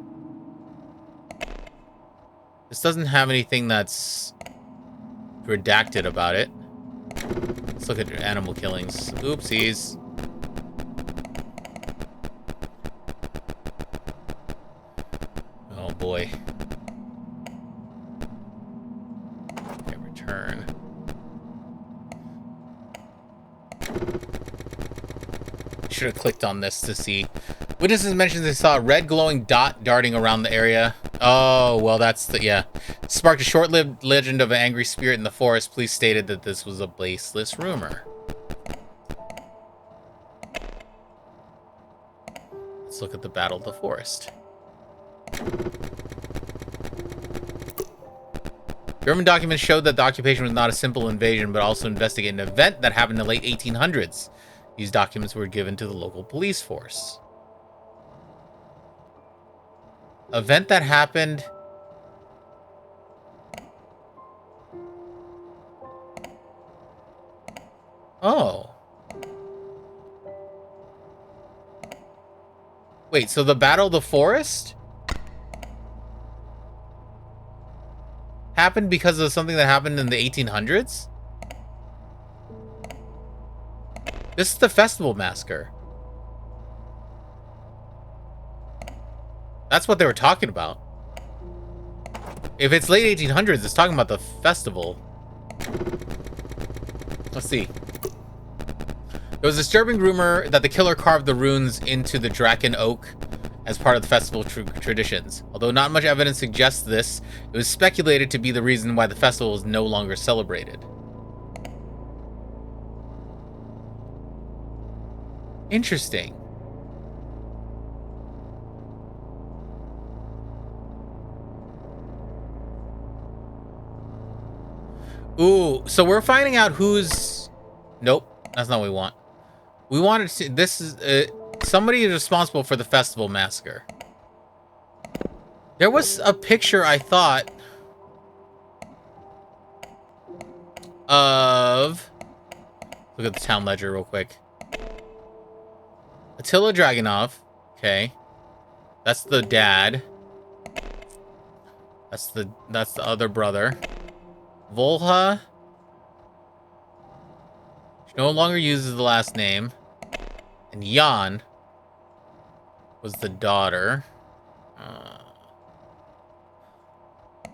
This doesn't have anything that's redacted about it. Let's look at animal killings. Oopsies. Oh boy. Okay, return. Should have clicked on this to see. Witnesses mentioned they saw a red glowing dot darting around the area. Oh, well, that's the, yeah. Sparked a short-lived legend of an angry spirit in the forest. Police stated that this was a baseless rumor. Let's look at the Battle of the Forest. German documents showed that the occupation was not a simple invasion, but also investigated an event that happened in the late 1800s. These documents were given to the local police force. Event that happened... Oh. Wait, so the Battle of the Forest happened because of something that happened in the 1800s? This is the Festival Massacre. That's what they were talking about. If it's late 1800s, it's talking about the festival. Let's see. There was a disturbing rumor that the killer carved the runes into the Draken Oak as part of the festival traditions. Although not much evidence suggests this, it was speculated to be the reason why the festival is no longer celebrated. Interesting. Ooh, so we're finding out who's... Nope, that's not what we want. We wanted to... This is... somebody is responsible for the Festival Massacre. There was a picture, I thought, of... Look at the town ledger real quick. Attila Dragunov. Okay. That's the dad. That's the other brother. Volha. She no longer uses the last name. And Jan was the daughter.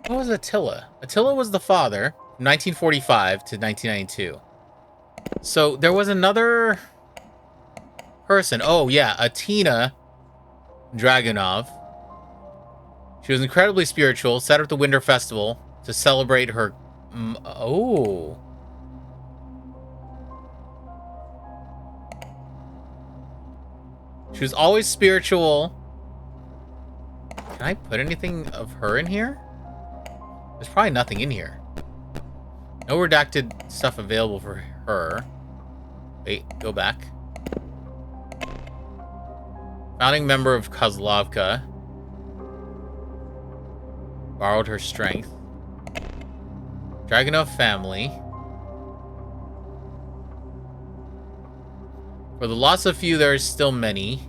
What was Attila? Attila was the father from 1945 to 1992. So there was another person. Oh, yeah. Atina Dragunov. She was incredibly spiritual. Set up the Winter Festival to celebrate her... oh. She was always spiritual. Can I put anything of her in here? There's probably nothing in here. No redacted stuff available for her. Wait, go back. Founding member of Kozlovka. Borrowed her strength. Dragunov family. For the loss of few, there is still many.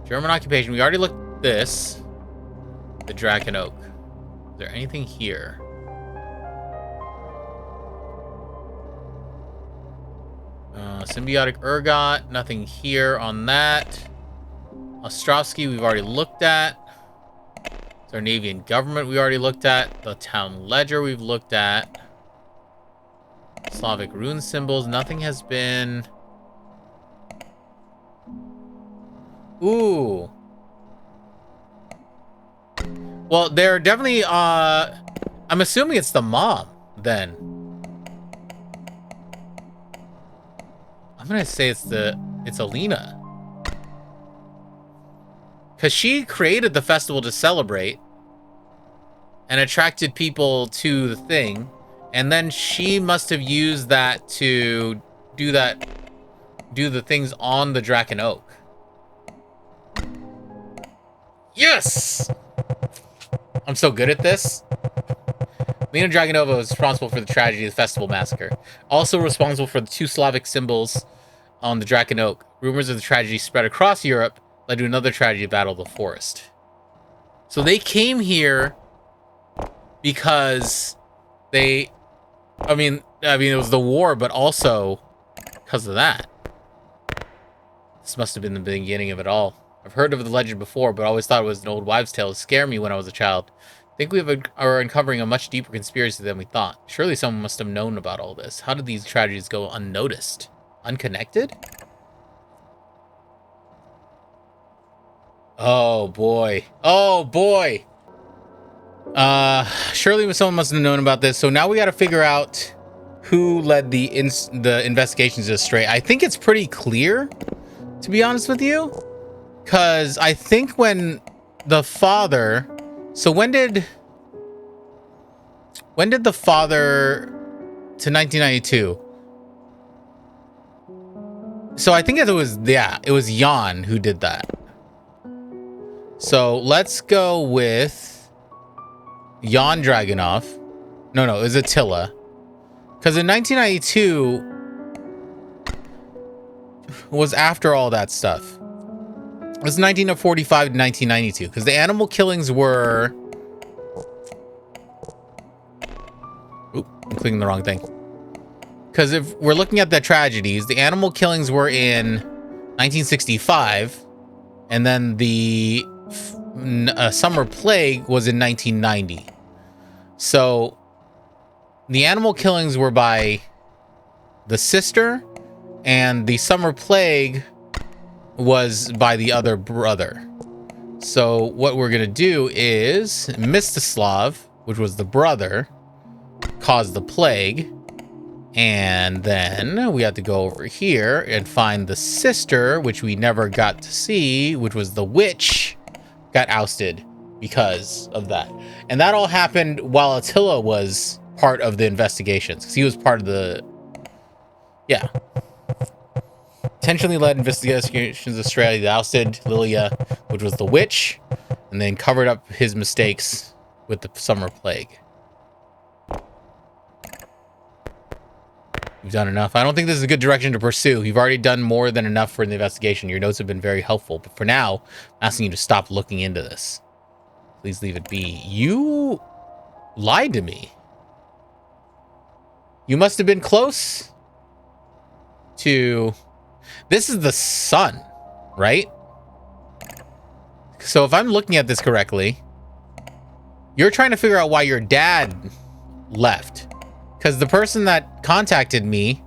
German occupation. We already looked at this. The Draken Oak. Is there anything here? Symbiotic ergot. Nothing here on that. Ostrovsky, we've already looked at. Zarnavian government, we already looked at. The town ledger, we've looked at. Slavic rune symbols, nothing has been Ooh. Well, they're definitely, I'm assuming it's the mom, then. I'm gonna say it's Alina. Because she created the festival to celebrate and attracted people to the thing. And then she must have used that to do the things on the Draken Oak. Yes! I'm so good at this. Lena Dragonova was responsible for the tragedy of the festival massacre. Also responsible for the 2 Slavic symbols on the Draken Oak. Rumors of the tragedy spread across Europe, led to another tragedy, Battle of the Forest. So they came here because they, I mean, it was the war, but also because of that. This must have been the beginning of it all. I've heard of the legend before, but always thought it was an old wives' tale to scare me when I was a child. I think are uncovering a much deeper conspiracy than we thought. Surely someone must have known about all this. How did these tragedies go unnoticed? Unconnected? Oh boy. Oh boy. Surely someone must have known about this. So now we got to figure out who led the investigations astray. I think it's pretty clear, to be honest with you, because I think when the father, so when did the father to 1992? So I think it was Jan who did that. So let's go with Jan Dragunov. No, it was Attila. Because in 1992 was after all that stuff. It was 1945 to 1992. Because the animal killings were... Oop, I'm clicking the wrong thing. Because if we're looking at the tragedies, the animal killings were in 1965. And then the summer plague was in 1990. So the animal killings were by the sister, and the summer plague was by the other brother. So what we're gonna do is Mstislav, which was the brother, caused the plague, and then we have to go over here and find the sister, which we never got to see, which was the witch, got ousted because of that. And that all happened while Attila was part of the investigations, because he was part of the, intentionally led investigations of Australia. They ousted Lilia, which was the witch, and then covered up his mistakes with the summer plague. You've done enough. I don't think this is a good direction to pursue. You've already done more than enough for the investigation. Your notes have been very helpful, but for now, I'm asking you to stop looking into this. Please leave it be. You lied to me. You must have been close to... This is the son, right? So if I'm looking at this correctly, you're trying to figure out why your dad left. Because the person that contacted me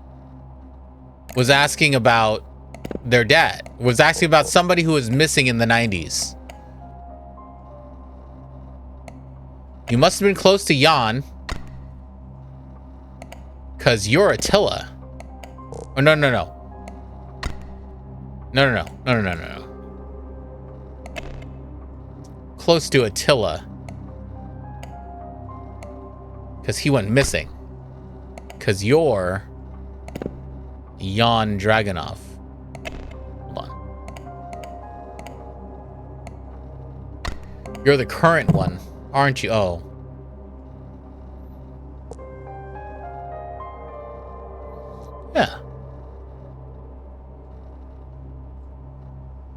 was asking about their dad. Was asking about somebody who was missing in the 90s. You must have been close to Jan. Because you're Attila. Oh, no. No. Close to Attila. Because he went missing. Because you're Jan Dragunov. Hold on. You're the current one, aren't you? Oh. Yeah.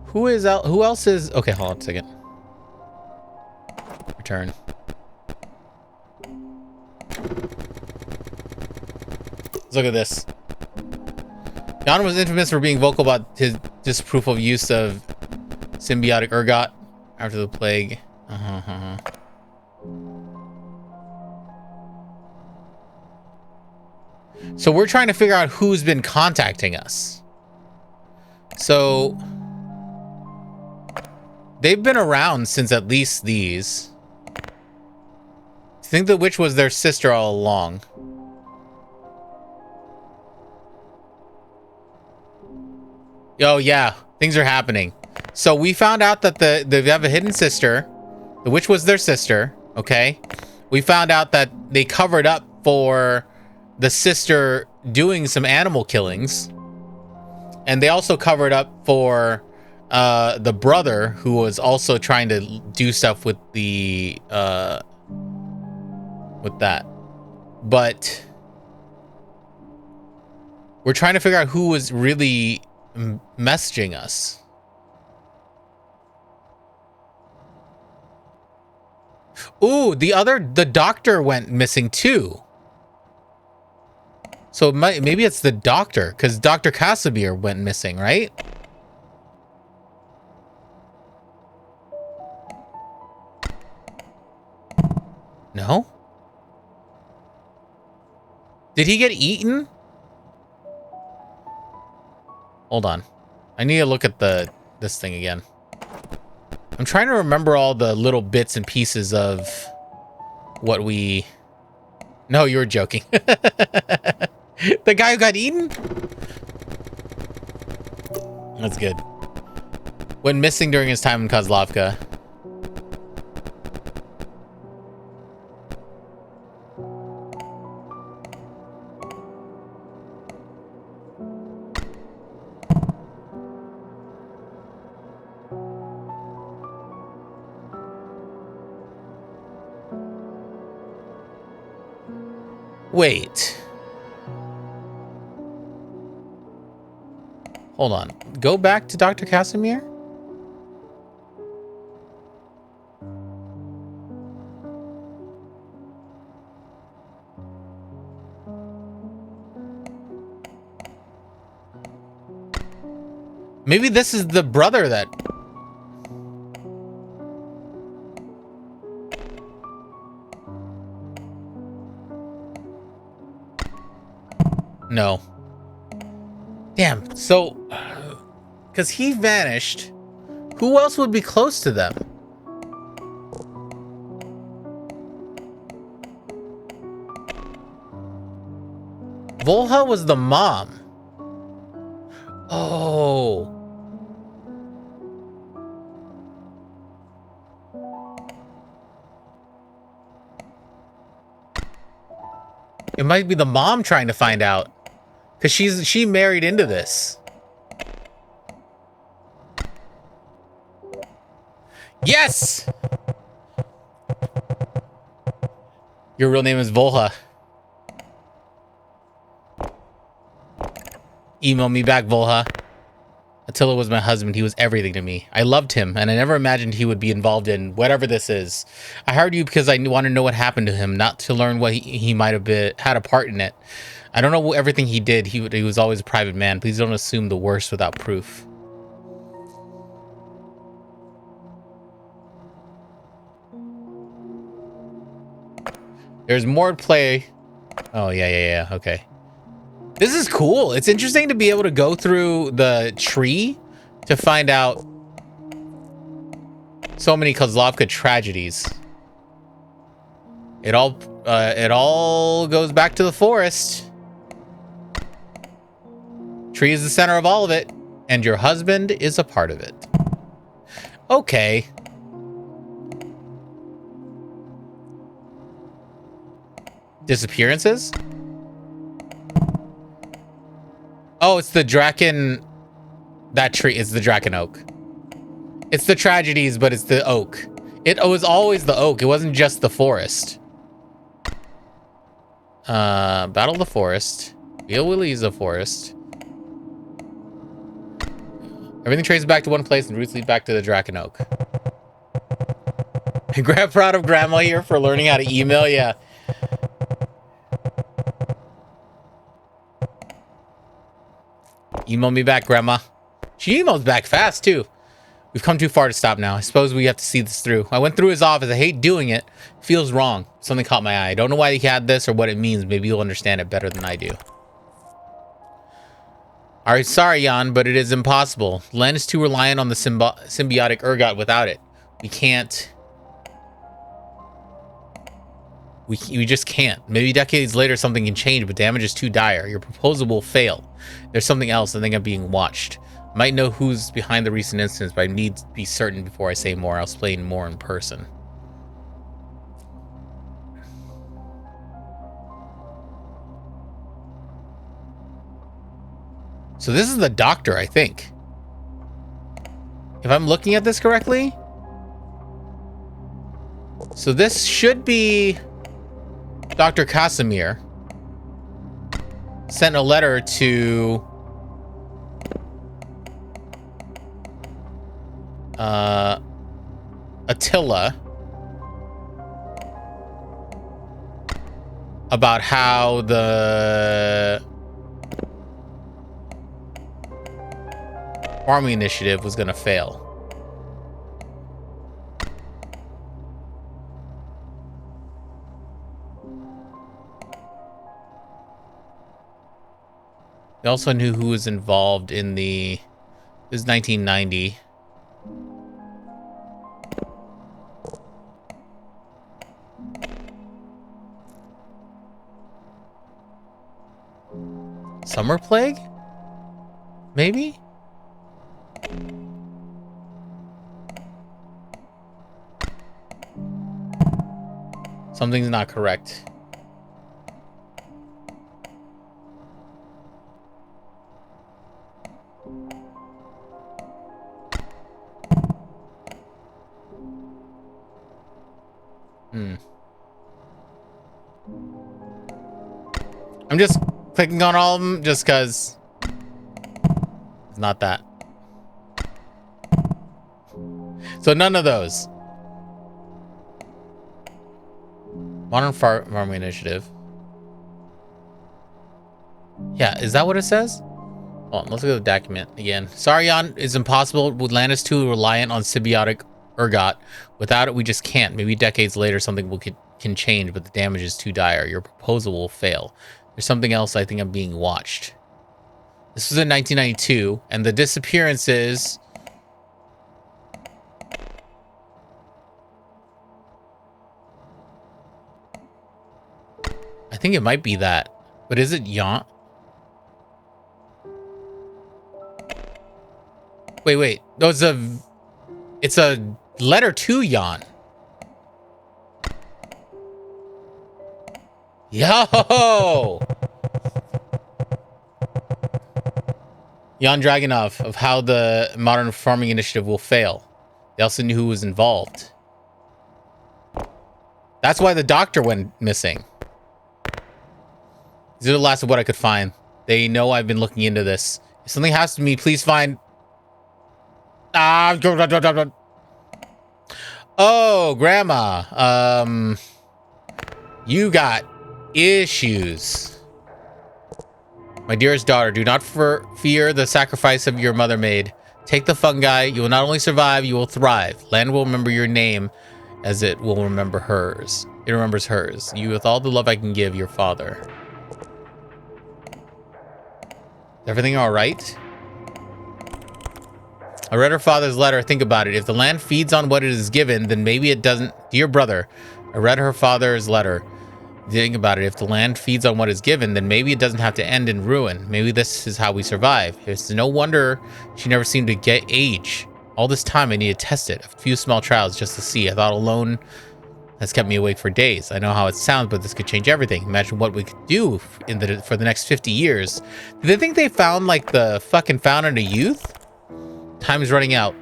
Who is out? Who else is? Okay, hold on a second. Return. Let's look at this. Jan was infamous for being vocal about his disapproval of use of symbiotic ergot after the plague. So we're trying to figure out who's been contacting us. So They've been around since at least these. I think the witch was their sister all along. Oh yeah, things are happening. So we found out that they have a hidden sister. The witch was their sister, okay? We found out that they covered up for the sister doing some animal killings. And they also covered up for the brother who was also trying to do stuff with the with that. But we're trying to figure out who was really messaging us. Ooh, the doctor went missing too. So maybe it's the doctor, because Dr. Casimir went missing, right? No? Did he get eaten? Hold on. I need to look at this thing again. I'm trying to remember all the little bits and pieces of what we... No, you were joking. The guy who got eaten? That's good. Went missing during his time in Kozlovka. Wait. Hold on. Go back to Dr. Casimir? Maybe this is the brother that... No. Damn, so... Because he vanished. Who else would be close to them? Volha was the mom. Oh. It might be the mom trying to find out. Because she married into this. Yes! Your real name is Volha. Email me back, Volha. Attila was my husband. He was everything to me. I loved him, and I never imagined he would be involved in whatever this is. I hired you because I want to know what happened to him, not to learn what he might have had a part in it. I don't know everything he did. He was always a private man. Please don't assume the worst without proof. There's more to play. Oh, yeah. Okay. This is cool. It's interesting to be able to go through the tree to find out so many Kozlovka tragedies. It all goes back to the forest. Tree is the center of all of it, and your husband is a part of it. Okay. Disappearances? Oh, it's the Draken. That tree is the Draken Oak. It's the tragedies, but it's the oak. It was always the oak. It wasn't just the forest. Battle the forest. Wheel Willie's the forest. Everything traces back to one place and roots lead back to the Draken Oak. Proud of Grandma here for learning how to email. Yeah. Email me back, Grandma. She emails back fast, too. We've come too far to stop now. I suppose we have to see this through. I went through his office. I hate doing it. Feels wrong. Something caught my eye. I don't know why he had this or what it means. Maybe you'll understand it better than I do. Alright, sorry, Jan, but it is impossible. Land is too reliant on the symbiotic ergot without it. We can't... We just can't. Maybe decades later something can change, but damage is too dire. Your proposal will fail. There's something else. I think I'm being watched. I might know who's behind the recent incidents, but I need to be certain before I say more. I'll explain more in person. So this is the doctor, I think. If I'm looking at this correctly. So this should be Dr. Casimir. Sent a letter to Attila about how the farming initiative was going to fail. They also knew who was involved in the... This is 1990. Summer plague? Maybe? Something's not correct. I'm just clicking on all of them just because it's not that. So none of those. Modern farming initiative. Yeah, is that what it says? Hold on, let's look at the document again. Saryan is impossible with land is too reliant on symbiotic ergot. Without it, we just can't. Maybe decades later, something can change, but the damage is too dire. Your proposal will fail. There's something else. I think I'm being watched. This was in 1992, and the disappearances... I think it might be that. But is it Jan? Wait. No, it's a letter to Jan. Yo! Jan Dragunov of how the modern farming initiative will fail. They also knew who was involved. That's why the doctor went missing. These are the last of what I could find. They know I've been looking into this. If something happens to me, please find... Oh, Grandma. You got issues. My dearest daughter, do not fear the sacrifice of your mother made. Take the fungi. You will not only survive, you will thrive. Land will remember your name as it will remember hers. It remembers hers. You with all the love I can give your father. Is everything all right? I read her father's letter. Think about it. If the land feeds on what it is given, then maybe it doesn't. Dear brother, I read her father's letter. Think about it. If the land feeds on what is given, then maybe it doesn't have to end in ruin. Maybe this is how we survive. It's no wonder she never seemed to get age. All this time, I need to test it. A few small trials just to see. I thought alone has kept me awake for days. I know how it sounds, but this could change everything. Imagine what we could do for the next 50 years. Do they think they found, like, the fucking fountain of youth? Time is running out.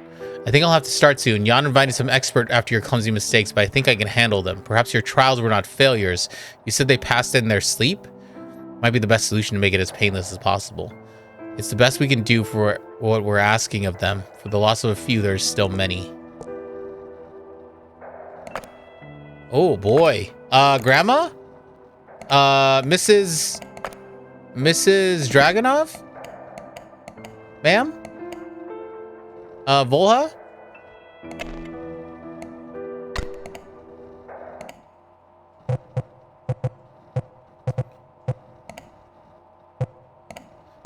I think I'll have to start soon. Jan invited some expert after your clumsy mistakes, but I think I can handle them. Perhaps your trials were not failures. You said they passed in their sleep? Might be the best solution to make it as painless as possible. It's the best we can do for what we're asking of them. For the loss of a few, there's still many. Oh boy. Grandma? Mrs. Dragunov? Ma'am? Volha?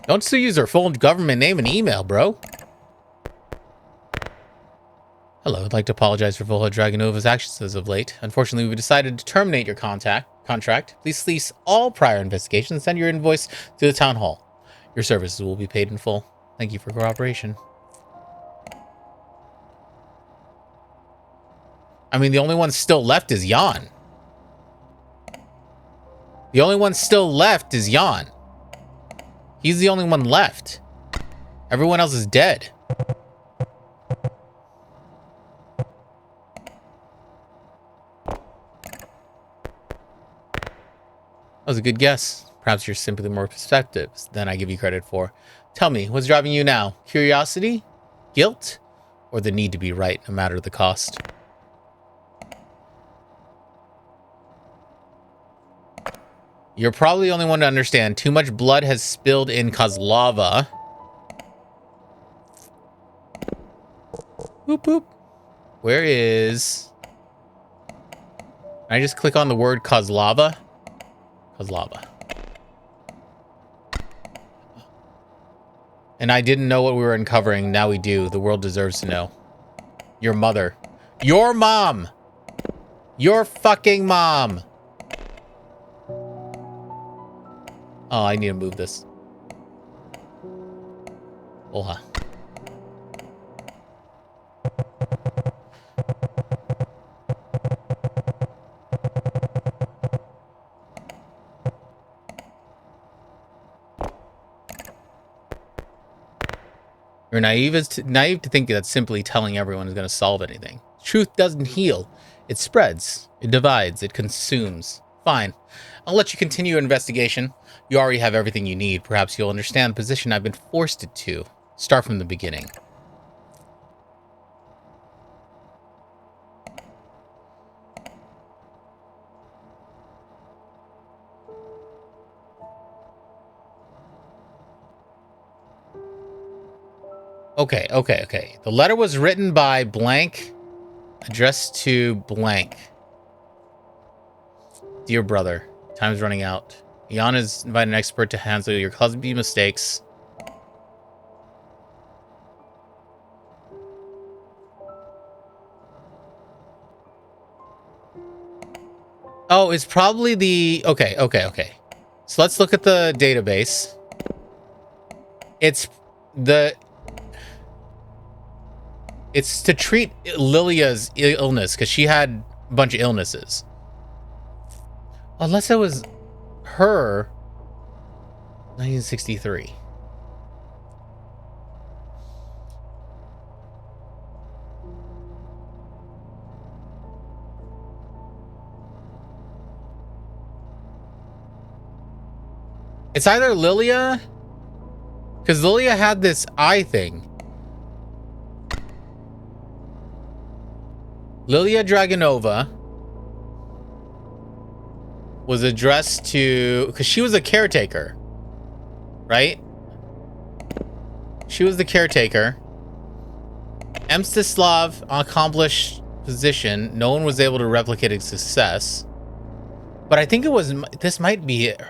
Don't still use their full government name and email, bro. Hello, I'd like to apologize for Volha Dragonova's actions as of late. Unfortunately, we decided to terminate your contract. Please cease all prior investigations and send your invoice to the town hall. Your services will be paid in full. Thank you for cooperation. I mean, the only one still left is Jan. The only one still left is Jan. He's the only one left. Everyone else is dead. That was a good guess. Perhaps you're simply more perceptive than I give you credit for. Tell me, what's driving you now? Curiosity? Guilt? Or the need to be right, no matter the cost? You're probably the only one to understand. Too much blood has spilled in Kozlova. Boop, boop. Where is... Can I just click on the word Kozlova? Kozlova. And I didn't know what we were uncovering. Now we do. The world deserves to know. Your mother. Your mom! Your fucking mom! Oh, I need to move this. Oha. You're naive to think that simply telling everyone is going to solve anything. Truth doesn't heal. It spreads. It divides. It consumes. Fine. I'll let you continue your investigation. You already have everything you need. Perhaps you'll understand the position I've been forced to. Start from the beginning. Okay. The letter was written by blank, addressed to blank. Dear brother, time's running out. Jan has invited an expert to handle your clumsy mistakes. Oh, it's probably the... Okay. So let's look at the database. It's to treat Lilia's illness, because she had a bunch of illnesses. Unless it was her... 1963. It's either Lilia, because Lilia had this eye thing. Lilia Dragonova was addressed to, because she was a caretaker, right? She was the caretaker. Mstislav, accomplished physician. No one was able to replicate his success. But I think it was, this might be it.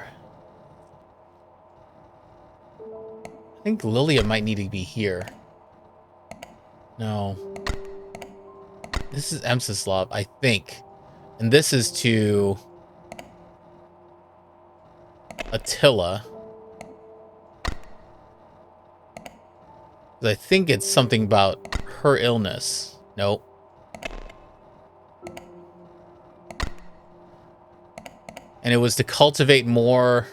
I think Lilia might need to be here. No. This is Mstislav, I think. And this is to Attila. I think it's something about her illness. Nope. And it was to cultivate more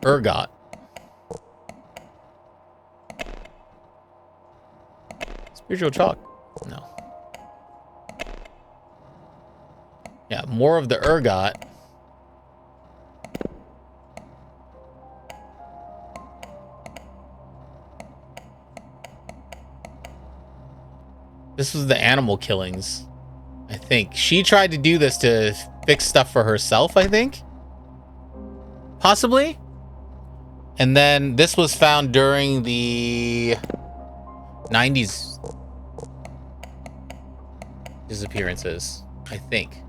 ergot. Spiritual chalk. No. Yeah, more of the ergot. This was the animal killings, I think. She tried to do this to fix stuff for herself, I think. Possibly. And then this was found during the 90s disappearances, I think.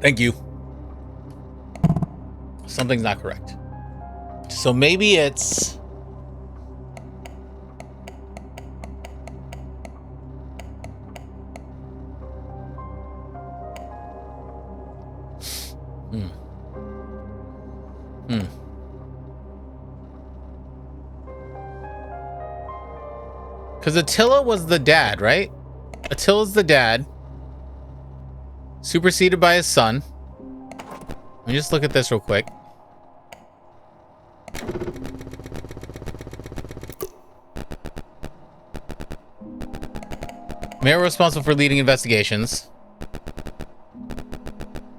Thank you. Something's not correct. So maybe it's... Because Attila was the dad, right? Attila's the dad. Superseded by his son. Let me just look at this real quick. Mayor responsible for leading investigations.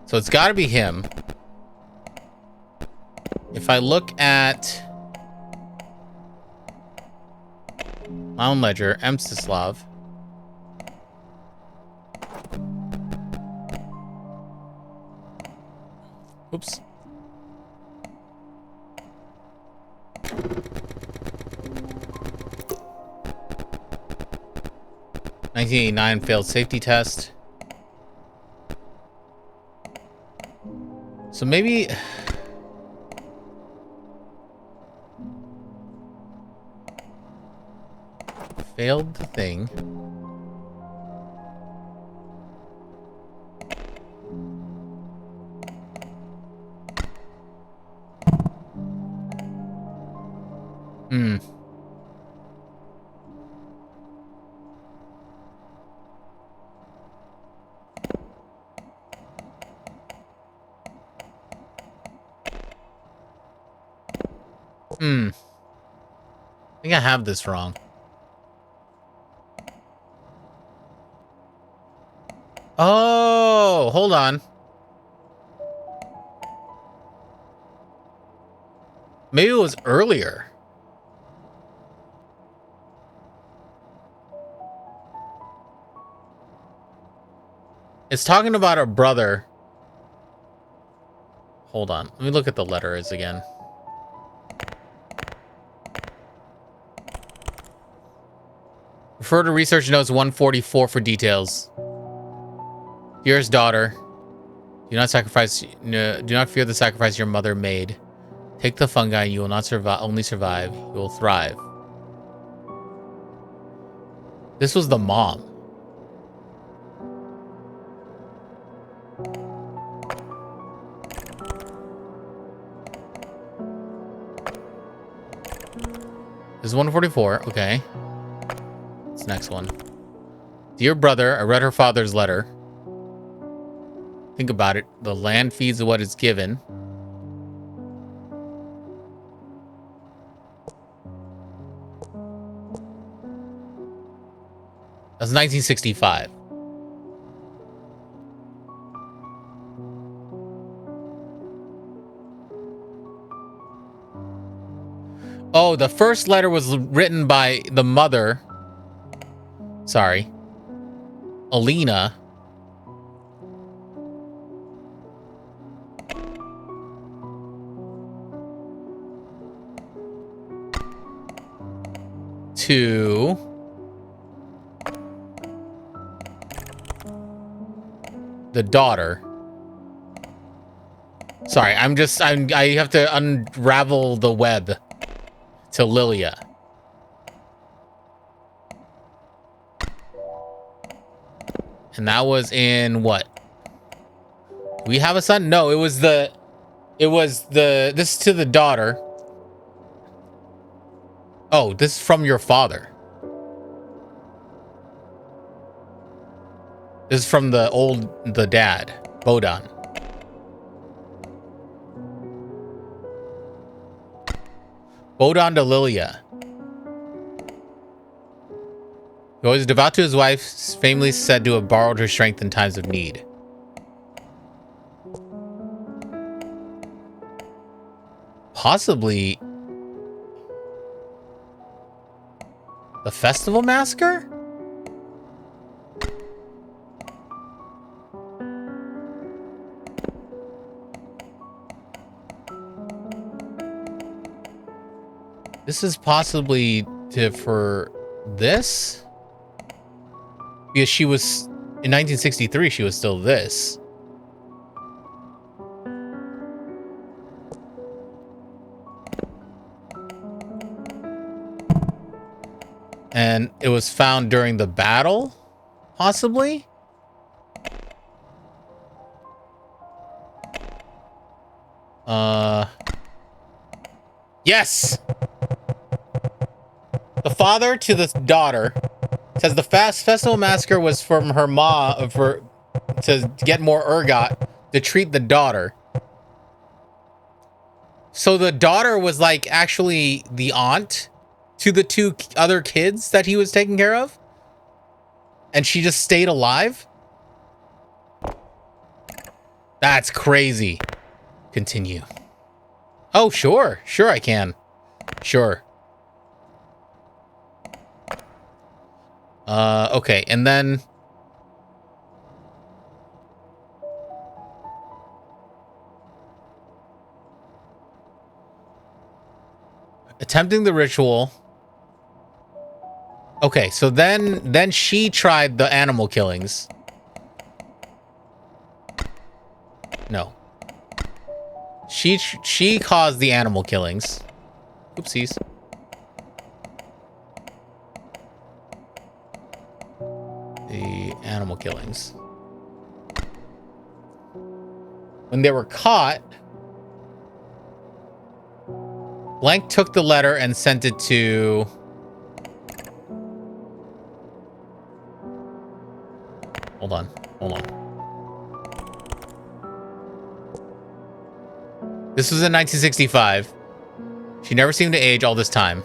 So it's got to be him. If I look at my own ledger, Mstislav. Oops. (1989) failed safety test. So maybe failed the thing. I think I have this wrong. Oh, hold on. Maybe it was earlier. It's talking about a brother. Hold on. Let me look at the letters again. Refer to research notes 144 for details. Dearest daughter, do not fear the sacrifice your mother made. Take the fungi, you will not survive, only survive. You will thrive. This was the mom. This is 144, okay. What's the next one? Dear brother, I read her father's letter. Think about it. The land feeds what is given. That's 1965. Oh, the first letter was written by the mother. Sorry. Alina. To the daughter. Sorry, I have to unravel the web to Lilia. And that was in what? We have a son? No, this is to the daughter. Oh, this is from your father. This is from the dad, Bodan. Bodan to Lilia. He was devout to his wife, famously said to have borrowed her strength in times of need. Possibly the Festival Massacre? This is possibly for this? Because she was, in 1963, she was still this. And it was found during the battle, possibly? Yes! The father to the daughter says the festival massacre was from her ma to get more ergot to treat the daughter. So the daughter was like actually the aunt to the two other kids that he was taking care of? And she just stayed alive? That's crazy. Continue. Oh, sure. Sure I can. Sure. Okay, and then... attempting the ritual. Okay, so then she tried the animal killings. No. She caused the animal killings. Oopsies. The animal killings. When they were caught, Blank took the letter and sent it to... Hold on. This was in 1965. She never seemed to age all this time.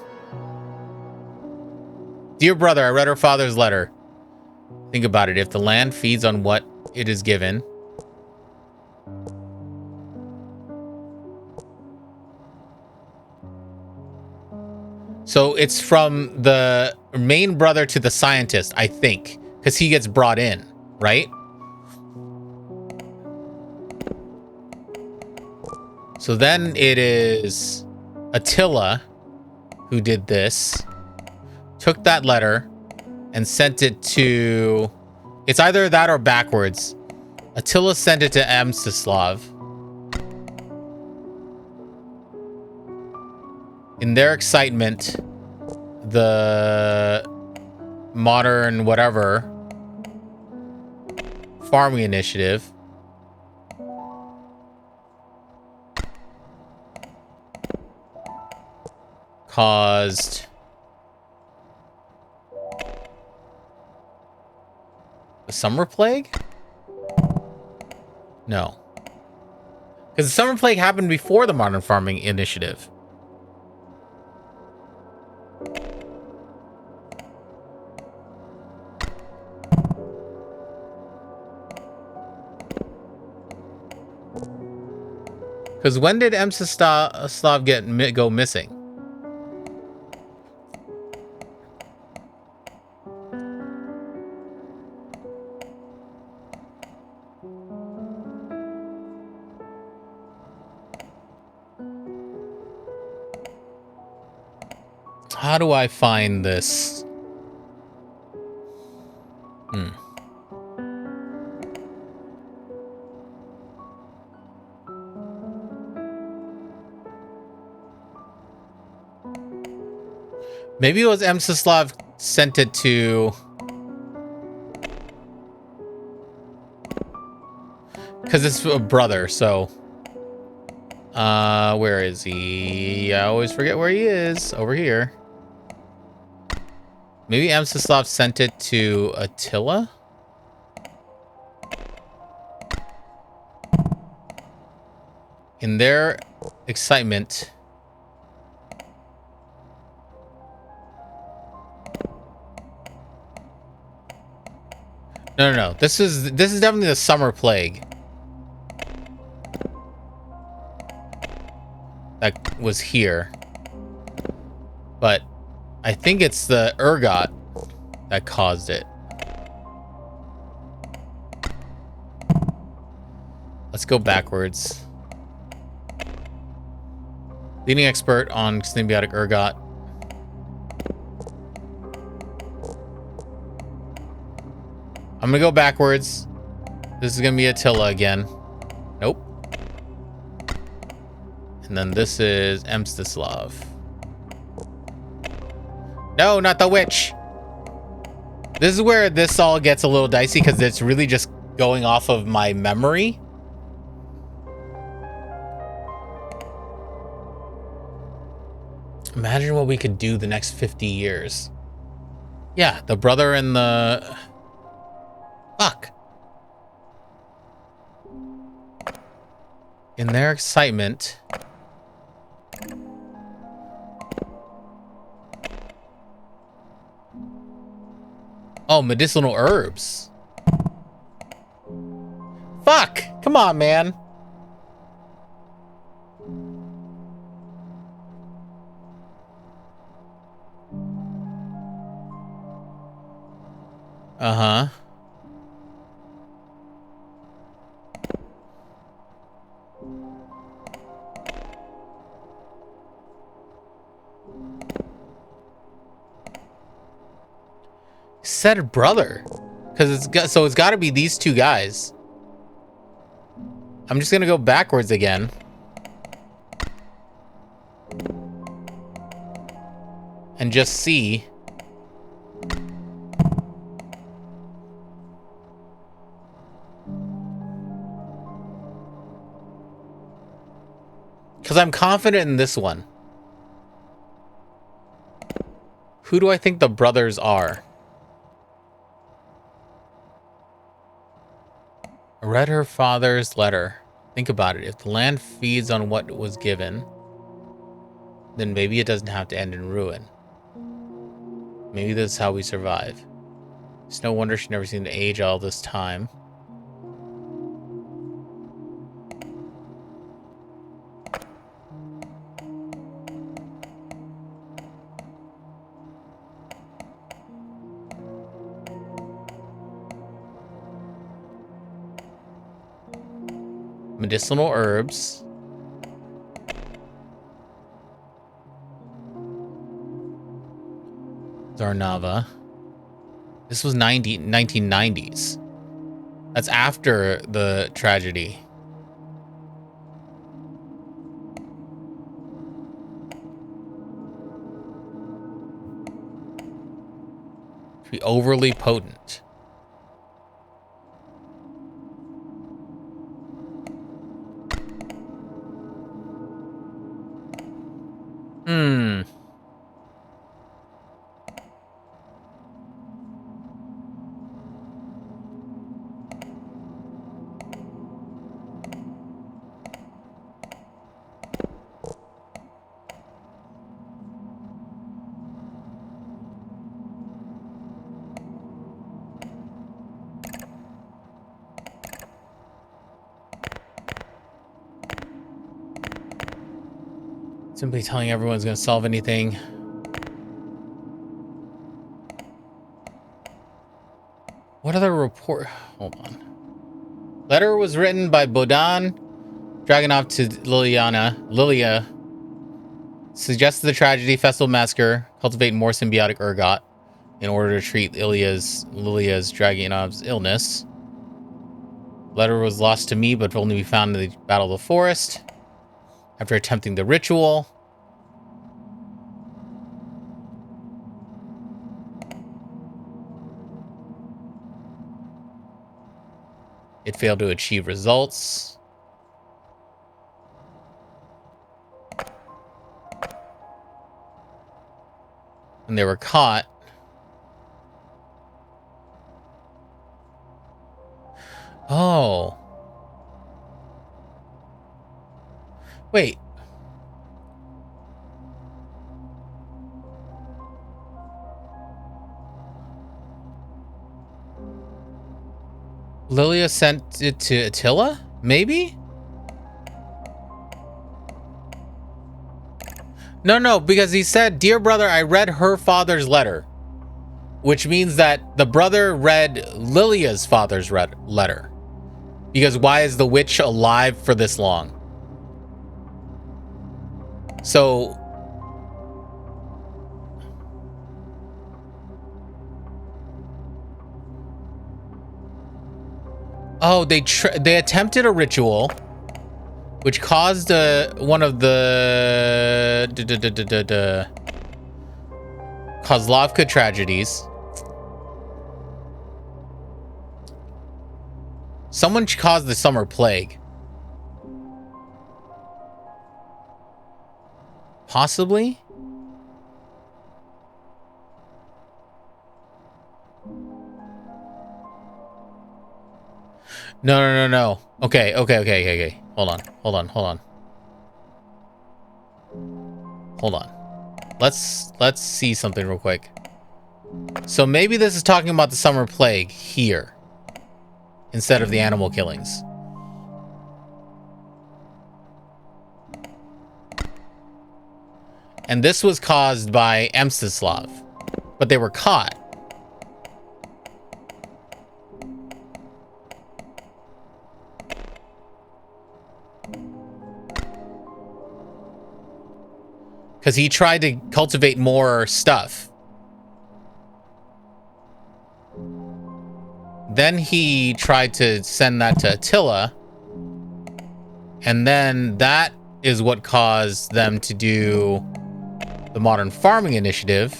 Dear brother, I read her father's letter. Think about it. If the land feeds on what it is given... So it's from the main brother to the scientist, I think, because he gets brought in, right? So then it is Attila who did this, took that letter and sent it to... It's either that or backwards. Attila sent it to Mstislav. In their excitement, the modern whatever farming initiative caused the summer plague? No. Because the summer plague happened before the modern farming initiative. Because when did Mstislav go missing? How do I find this? Maybe it was Mstislav sent it to... Because it's a brother, so... where is he? I always forget where he is. Over here. Maybe Mstislav sent it to Attila? In their excitement... No. This is definitely the summer plague. That was here. But I think it's the ergot that caused it. Let's go backwards. Leading expert on symbiotic ergot. I'm gonna go backwards. This is gonna be Attila again. Nope. And then this is Mstislav. No, not the witch. This is where this all gets a little dicey because it's really just going off of my memory. Imagine what we could do the next 50 years. Yeah, the brother and the... Fuck. In their excitement... Oh, medicinal herbs. Fuck! Come on, man. Uh-huh. Said brother, because it's got to be these two guys. I'm just gonna go backwards again. And just see. Because I'm confident in this one. Who do I think the brothers are? I read her father's letter. Think about it. If the land feeds on what was given, then maybe it doesn't have to end in ruin. Maybe that's how we survive. It's no wonder she never seemed to age all this time. Medicinal herbs. Zarnava. This was 1990s. That's after the tragedy. To be overly potent. Simply telling everyone's gonna solve anything. What other report? Hold on. Letter was written by Bodan Dragunov to Lilia. Suggested the tragedy, festival massacre, cultivate more symbiotic ergot in order to treat Lilia's Dragunov's illness. Letter was lost to me, but will only be found in the Battle of the Forest. After attempting the ritual, it failed to achieve results. And they were caught. Oh. Wait. Lilia sent it to Attila? Maybe? No, because he said, "Dear brother, I read her father's letter." Which means that the brother read Lilia's father's letter. Because why is the witch alive for this long? So... Oh, they attempted a ritual, which caused one of the Kozlovka tragedies. Someone caused the summer plague. Possibly? No. Okay. Hold on. Let's see something real quick. So maybe this is talking about the summer plague here instead of the animal killings. And this was caused by Mstislav, but they were caught. Because he tried to cultivate more stuff. Then he tried to send that to Attila. And then that is what caused them to do the Modern Farming Initiative,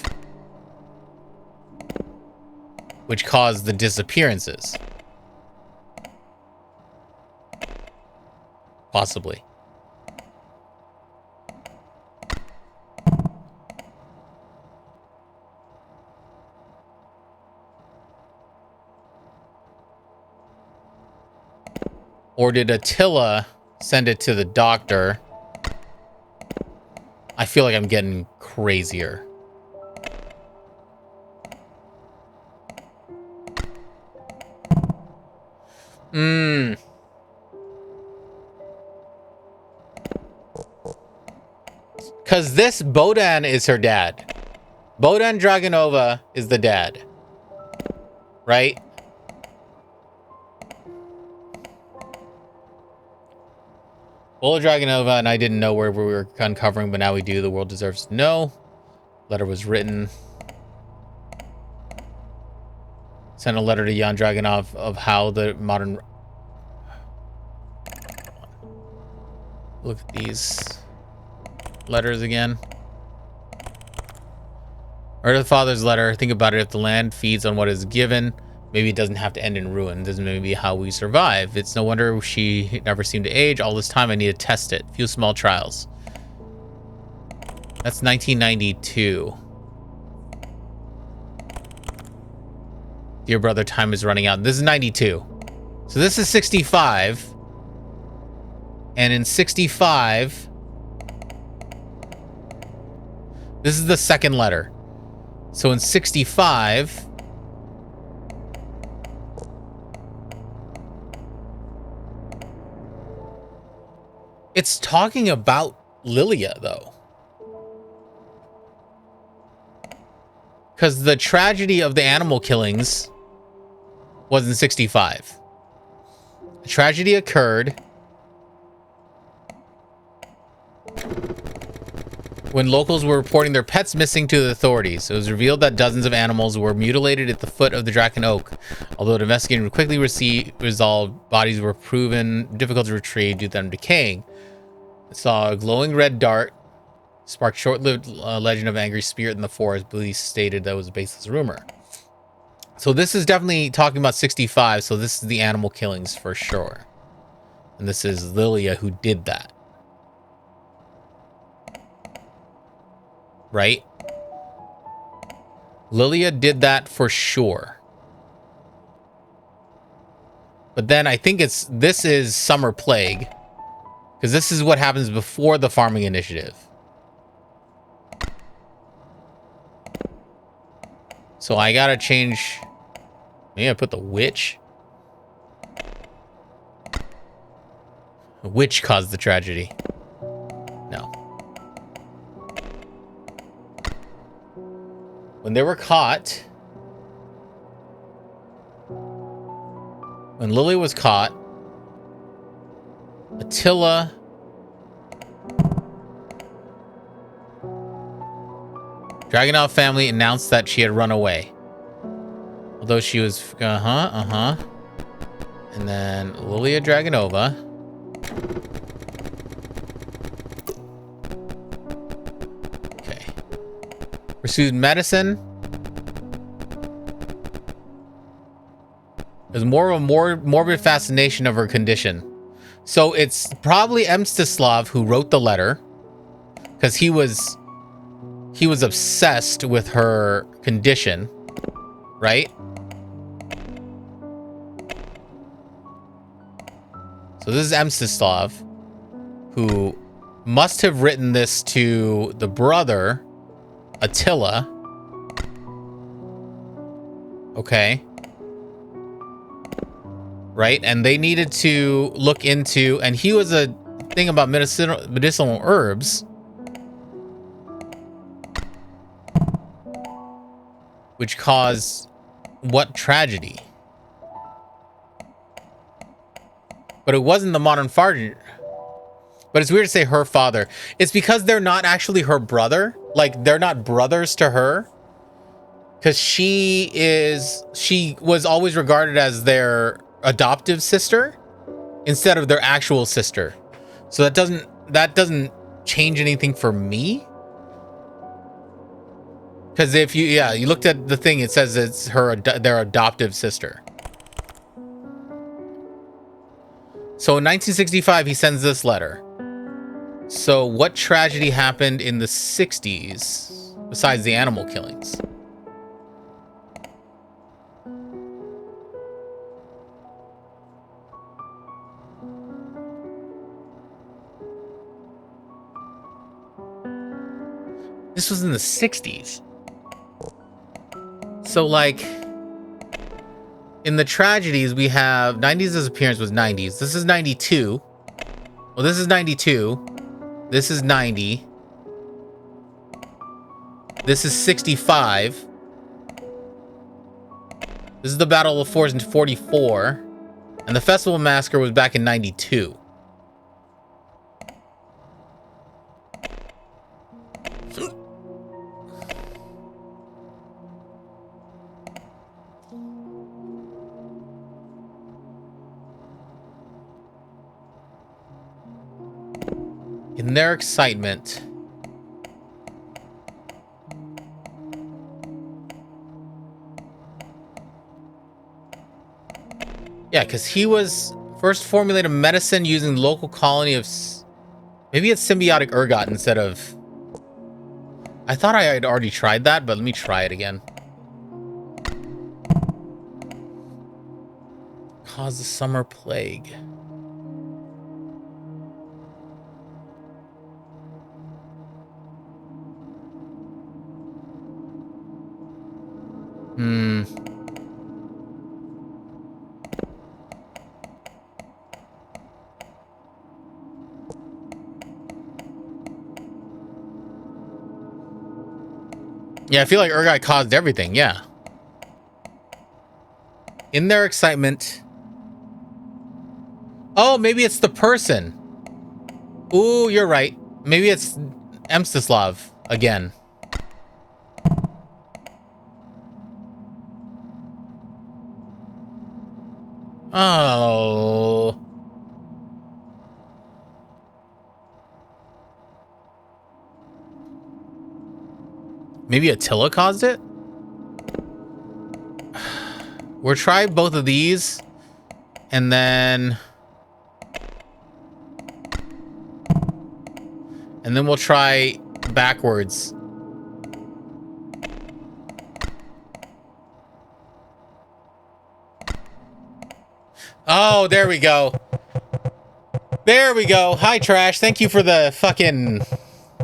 which caused the disappearances. Possibly. Or did Attila send it to the doctor? I feel like I'm getting crazier. Because this Bodan is her dad. Bodan Dragonova is the dad. Right? Bola Dragonova and I didn't know where we were uncovering, but now we do. The world deserves to know. Letter was written. Sent a letter to Jan Dragonov of how the modern... Look at these letters again. Or the father's letter. Think about it. If the land feeds on what is given, maybe it doesn't have to end in ruin. This is maybe how we survive. It's no wonder she never seemed to age. All this time I need to test it. Few small trials. That's 1992. Dear brother, time is running out. This is 92. So this is 65. And in 65, this is the second letter. So in 65, it's talking about Lilia, though. Because the tragedy of the animal killings was in 65. The tragedy occurred when locals were reporting their pets missing to the authorities. It was revealed that dozens of animals were mutilated at the foot of the Draken Oak. Although the investigation quickly resolved, bodies were proven difficult to retrieve due to them decaying. It saw a glowing red dart, sparked short-lived legend of angry spirit in the forest. Police stated that was a baseless rumor. So this is definitely talking about 65, so this is the animal killings for sure. And this is Lilia who did that. Right? Lilia did that for sure. But then I think this is Summer Plague. Because this is what happens before the farming initiative. So I gotta change. Maybe I put the witch. The witch caused the tragedy. No. When they were caught, when Lily was caught, Attila Dragunov family announced that she had run away. Although she was and then Lilia Dragunova pursued medicine There's more of a morbid fascination of her condition. So it's probably Mstislav who wrote the letter, because he was obsessed with her condition, right? So this is Mstislav, who must have written this to the brother, Attila. Okay. Right? And they needed to look into, and he was a thing about medicinal herbs, which caused what tragedy? But it wasn't the modern father. But it's weird to say her father. It's because they're not actually her brother. Like, they're not brothers to her. Because she was always regarded as their adoptive sister instead of their actual sister. So that doesn't change anything for me. Because if you looked at the thing, it says it's their adoptive sister. So in 1965, he sends this letter. So what tragedy happened in the 60s besides the animal killings? This was in the 60s. So, like, in the tragedies, we have 90s. His appearance was 90s. This is 92. Well, this is 92. This is 90. This is 65. This is the Battle of Fords in 44. And the Festival Massacre was back in 92. In their excitement, yeah, because he was first formulated medicine using the local colony of, maybe it's symbiotic ergot instead of, I thought I had already tried that, but let me try it again. Cause the summer plague. Yeah, I feel like ergot caused everything, yeah. In their excitement. Oh, maybe it's the person. Ooh, you're right. Maybe it's Mstislav again. Oh. Maybe Attila caused it? We'll try both of these. And then we'll try backwards. Oh, there we go. There we go. Hi, Trash. Thank you for the fucking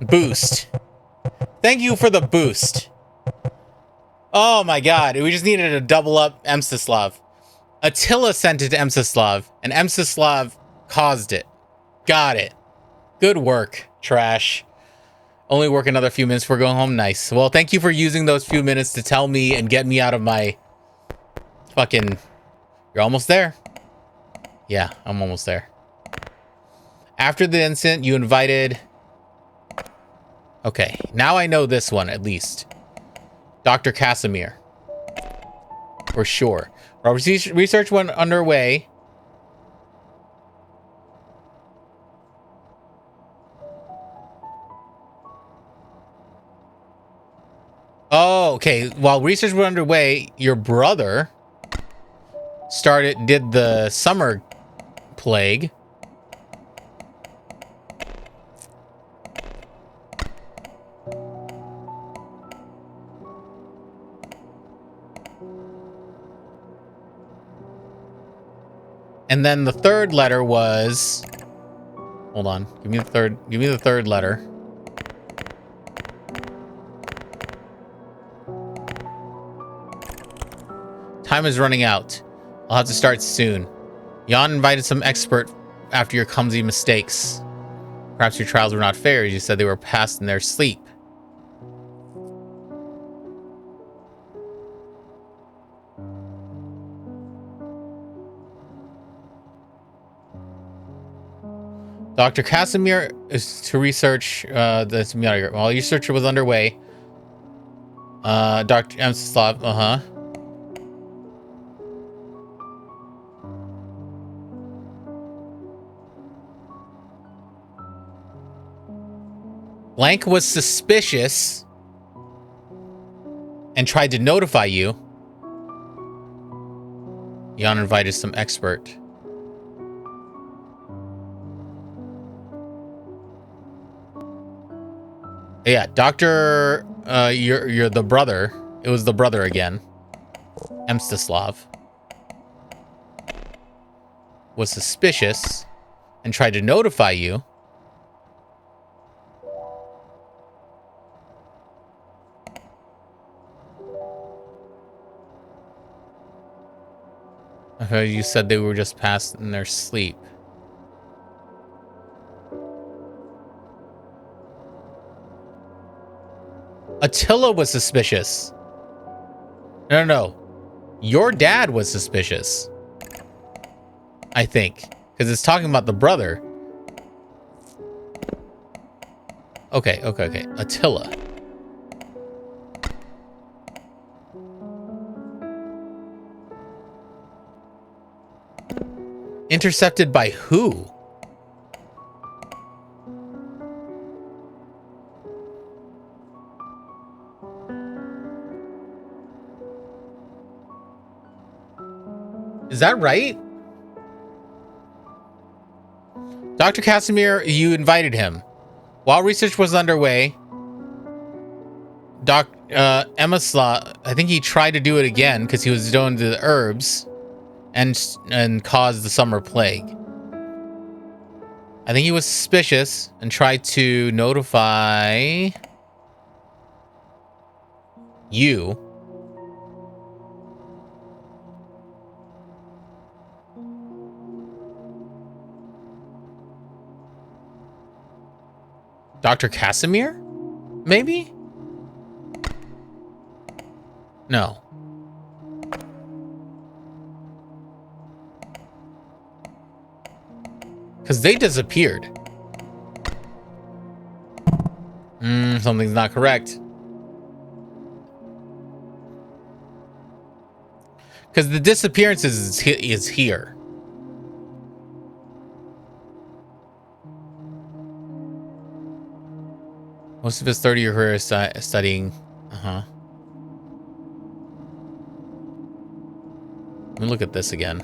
boost. Thank you for the boost. Oh my god. We just needed to double up Mstislav. Attila sent it to Mstislav, and Mstislav caused it. Got it. Good work, Trash. Only work another few minutes before going home. Nice. Well, thank you for using those few minutes to tell me and get me out of my fucking... You're almost there. Yeah, I'm almost there. After the incident, you invited... Okay, now I know this one, at least. Dr. Casimir. For sure. Our research went underway. Oh, okay. While research went underway, your brother did the summer plague. And then the third letter was, hold on, give me the third letter. Time is running out. I'll have to start soon. Jan invited some expert after your clumsy mistakes. Perhaps your trials were not fair, as you said they were passed in their sleep. Dr. Casimir is to research the semiautogram. While your research was underway, Dr. Mstislav, Blank was suspicious and tried to notify you. Jan invited some expert. Yeah, Doctor, you're the brother. It was the brother again. Mstislav was suspicious and tried to notify you. You said they were just passed in their sleep. Attila was suspicious. No. Your dad was suspicious. I think. Because it's talking about the brother. Okay. Attila. Intercepted by who? Is that right? Dr. Casimir, you invited him. While research was underway, Emma Slaw, I think he tried to do it again because he was doing the herbs and caused the summer plague. I think he was suspicious and tried to notify you. Dr. Casimir? Maybe? No. Because they disappeared. Something's not correct. Because the disappearance is here. Most of his 30-year career is studying. Let me look at this again.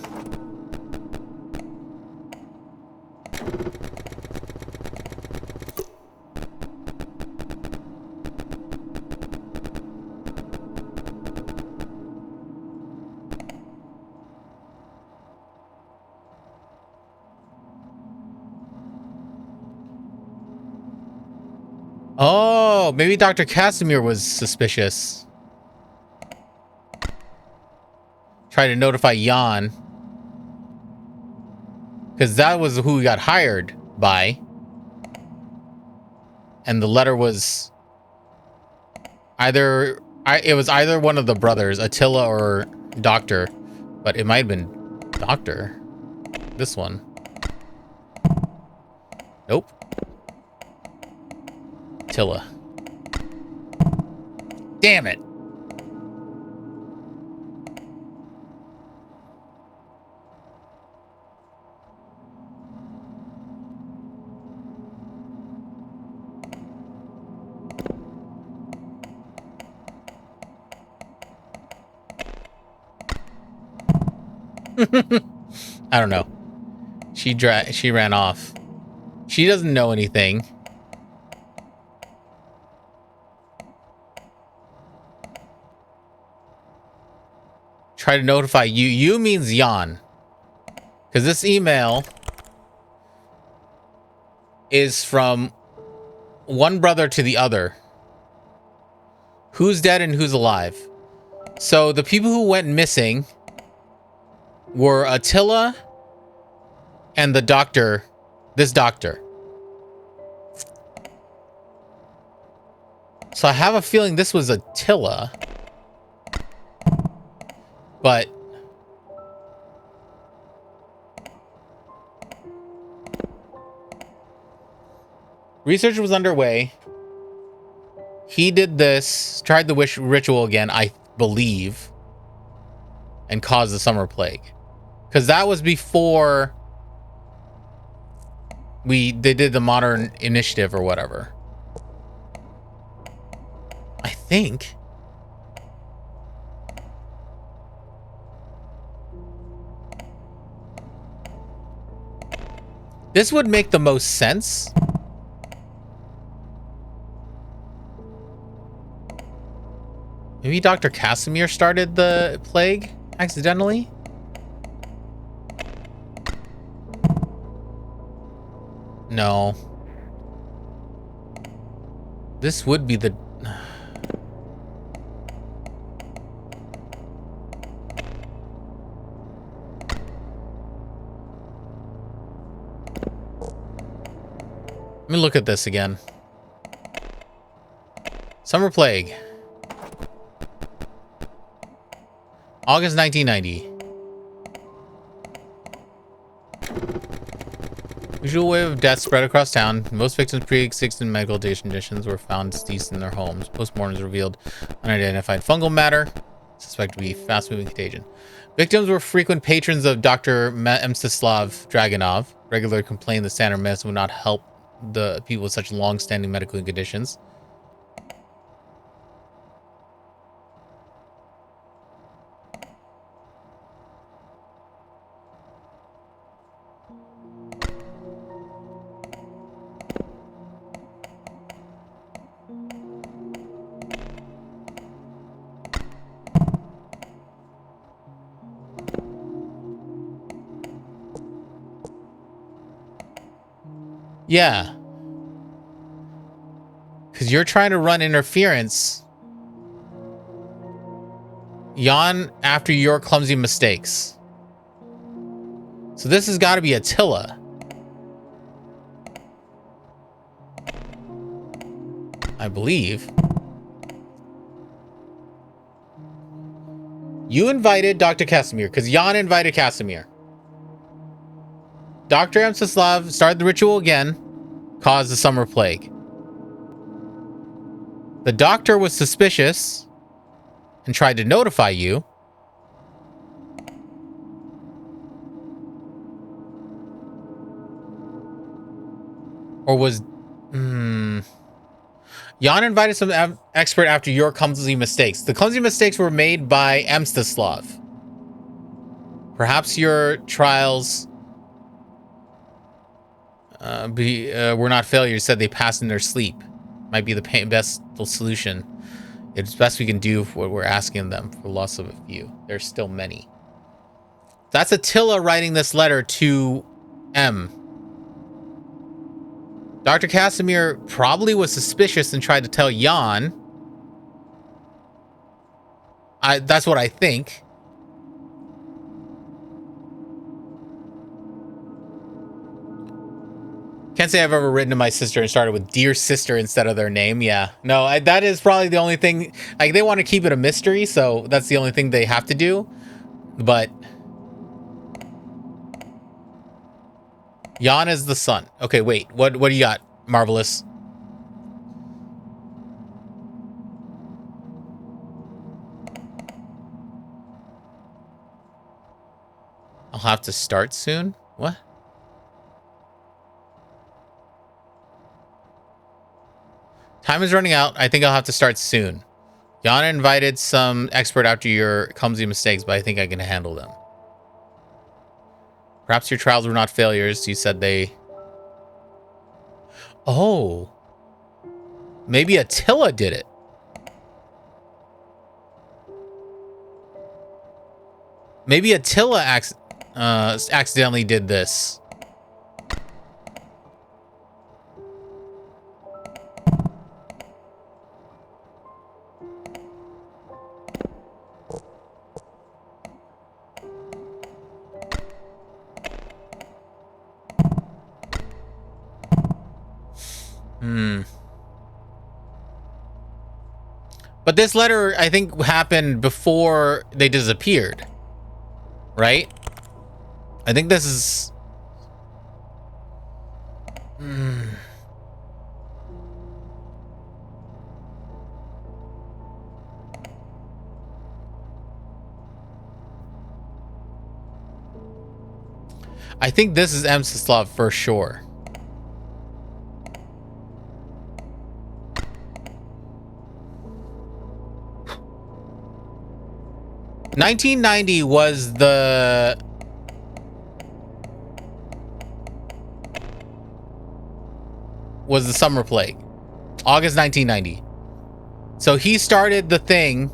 Oh, maybe Dr. Casimir was suspicious. Try to notify Jan. Because that was who he got hired by. And the letter was either... it was either one of the brothers, Attila or Doctor. But it might have been Doctor. This one. Nope. Attila. Damn it. I don't know. She ran off. She doesn't know anything. Try to notify you. You means Jan. Because this email is from one brother to the other. Who's dead and who's alive? So the people who went missing were Attila and the doctor. This doctor. So I have a feeling this was Attila. But research was underway. He did this, tried the wish ritual again, I believe, and caused the summer plague. Because that was before they did the modern initiative or whatever. I think. This would make the most sense. Maybe Dr. Casimir started the plague accidentally? No. This would be the... Let me look at this again. Summer Plague. August 1990. Usual wave of death spread across town. Most victims pre-existing medical conditions were found deceased in their homes. Postmortems revealed unidentified fungal matter, suspected to be fast-moving contagion. Victims were frequent patrons of Dr. Mstislav Dragunov. Regularly complained the standard medicine would not help the people with such long-standing medical conditions. Yeah. Because you're trying to run interference. Yawn after your clumsy mistakes. So this has got to be Attila. I believe. You invited Dr. Casimir because Jan invited Casimir. Dr. Mstislav started the ritual again, caused the summer plague. The doctor was suspicious and tried to notify you. Or was... Jan invited some expert after your clumsy mistakes. The clumsy mistakes were made by Mstislav. Perhaps your trials were not failures. Said they passed in their sleep. Might be the best solution. It's best we can do what we're asking them for loss of a few. There's still many. That's Attila writing this letter to M. Dr. Casimir probably was suspicious and tried to tell Jan. That's what I think. Can't say I've ever written to my sister and started with "Dear Sister" instead of their name. Yeah. No, that is probably the only thing. Like, they want to keep it a mystery, so that's the only thing they have to do. But Jan is the son. Okay, wait. What do you got, Marvelous? I'll have to start soon? What? Time is running out. I think I'll have to start soon. Yana invited some expert after your clumsy mistakes, but I think I can handle them. Perhaps your trials were not failures. You said they... Oh. Maybe Attila did it. Maybe Attila accidentally did this. But this letter, I think, happened before they disappeared. Right? I think this is... I think this is Mstislav for sure. $1990 was the... summer plague. August 1990. So he started the thing.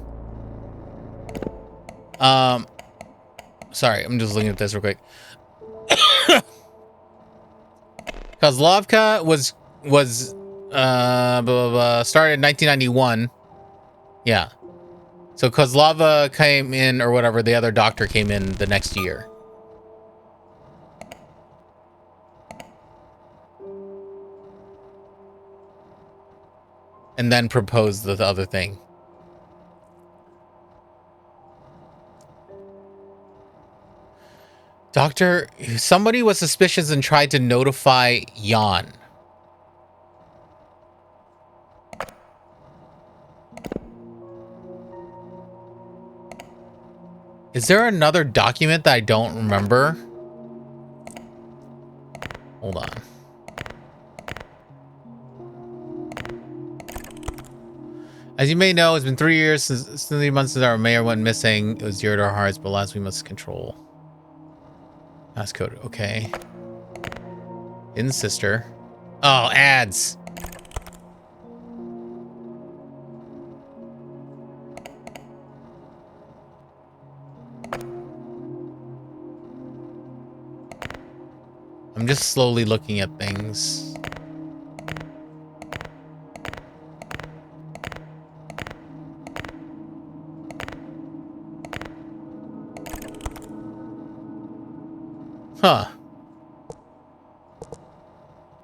Sorry, I'm just looking at this real quick. Kozlovka was started in 1991. Yeah. So Kozlova came in, or whatever, the other doctor came in the next year. And then proposed the other thing. Doctor, somebody was suspicious and tried to notify Jan. Is there another document that I don't remember? Hold on. As you may know, it's been 3 years since 3 months since our mayor went missing. It was dear to our hearts, but last we must control. Passcode, okay. Hidden sister. Oh, ads. I'm just slowly looking at things. Huh.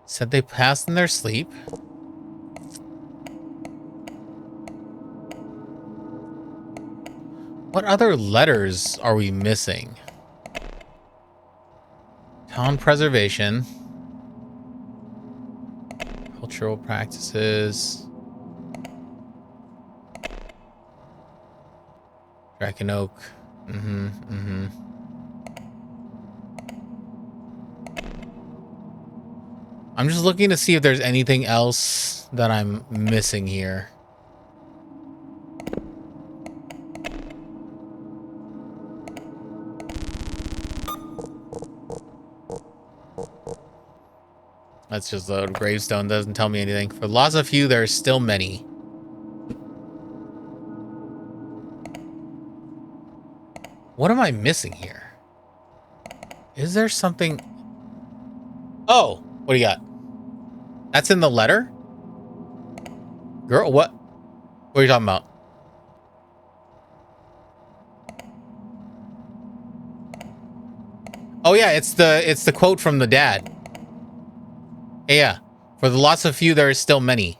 Said they passed in their sleep. What other letters are we missing? Town preservation. Cultural practices. Dragon Oak. I'm just looking to see if there's anything else that I'm missing here. That's just a gravestone, doesn't tell me anything. For lots of few, there are still many. What am I missing here? Is there something? Oh, what do you got? That's in the letter? Girl, what? What are you talking about? Oh yeah, it's the quote from the dad. Yeah. For the lots of few, there is still many.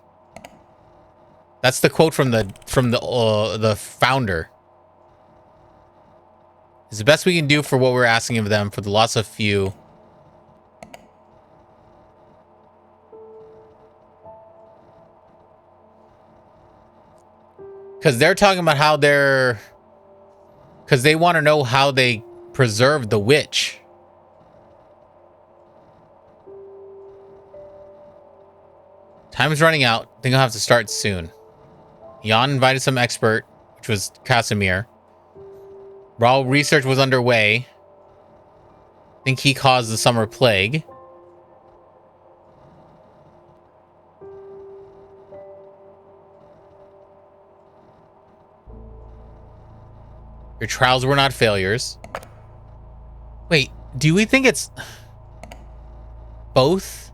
That's the quote from the founder. It's the best we can do for what we're asking of them. For the lots of few. Because they're talking about how they're... Because they want to know how they preserved the witch. Time is running out. I think I'll have to start soon. Jan invited some expert, which was Casimir. While research was underway, think he caused the summer plague. Your trials were not failures. Wait, do we think it's both?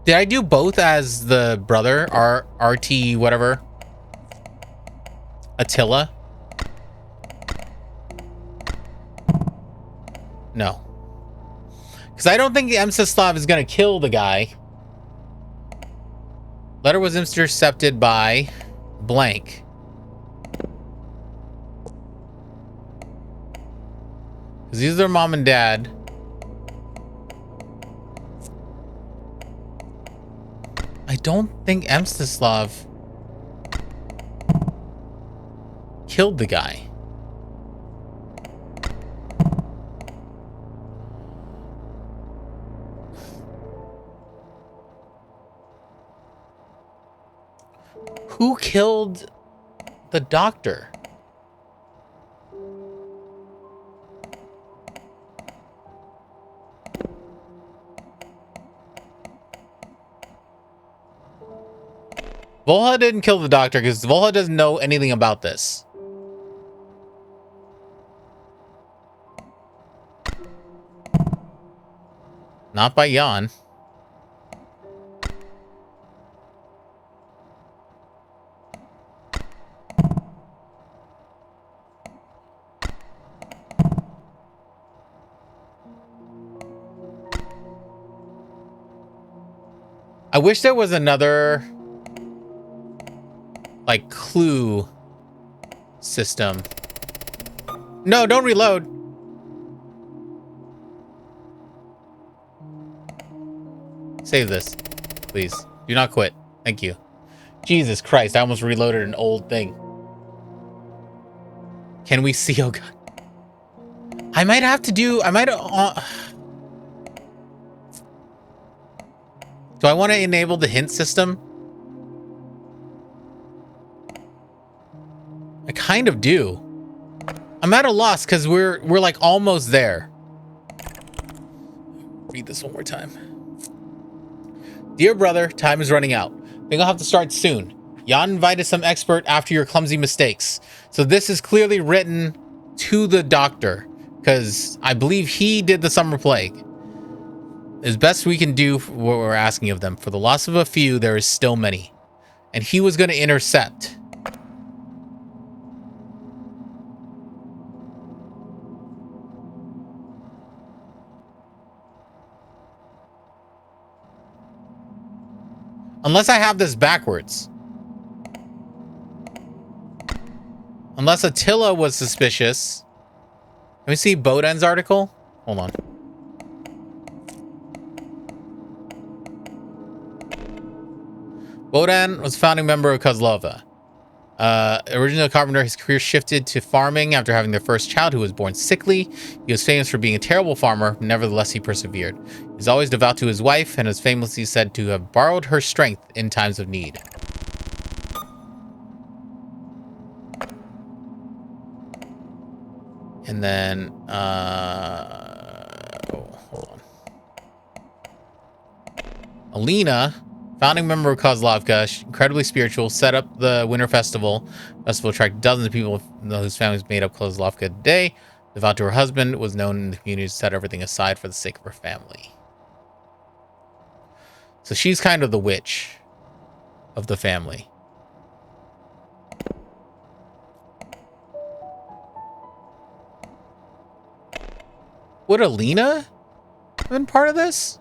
Did I do both as the brother? RT whatever? Attila? No. Because I don't think Mstislav is going to kill the guy. Letter was intercepted by blank. Because these are their mom and dad. I don't think Mstislav killed the guy. Who killed the doctor? Volha didn't kill the doctor because Volha doesn't know anything about this. Not by Jan. I wish there was another like clue system. No, don't reload. Save this, please. Do not quit. Thank you. Jesus Christ, I almost reloaded an old thing. Can we see? Oh God. I might have to do, I might, do I want to enable the hint system? I kind of do. I'm at a loss because we're like almost there. Read this one more time. Dear brother, time is running out. Think I'll have to start soon. Jan invited some expert after your clumsy mistakes. So this is clearly written to the doctor because I believe he did the summer plague. As best we can do for what we're asking of them. For the loss of a few, there is still many. And he was going to intercept. Unless I have this backwards. Unless Attila was suspicious. Let me see Boden's article. Hold on. Boden was a founding member of Kozlovka. Originally a carpenter, his career shifted to farming after having their first child who was born sickly. He was famous for being a terrible farmer, nevertheless he persevered. He was always devout to his wife and is famously said to have borrowed her strength in times of need. And then, hold on. Alina, founding member of Kozlovka, incredibly spiritual, set up the Winter Festival. Festival attracted dozens of people whose families made up Kozlovka today. Devout to her husband, was known in the community to set everything aside for the sake of her family. So she's kind of the witch of the family. Would Alina have been part of this?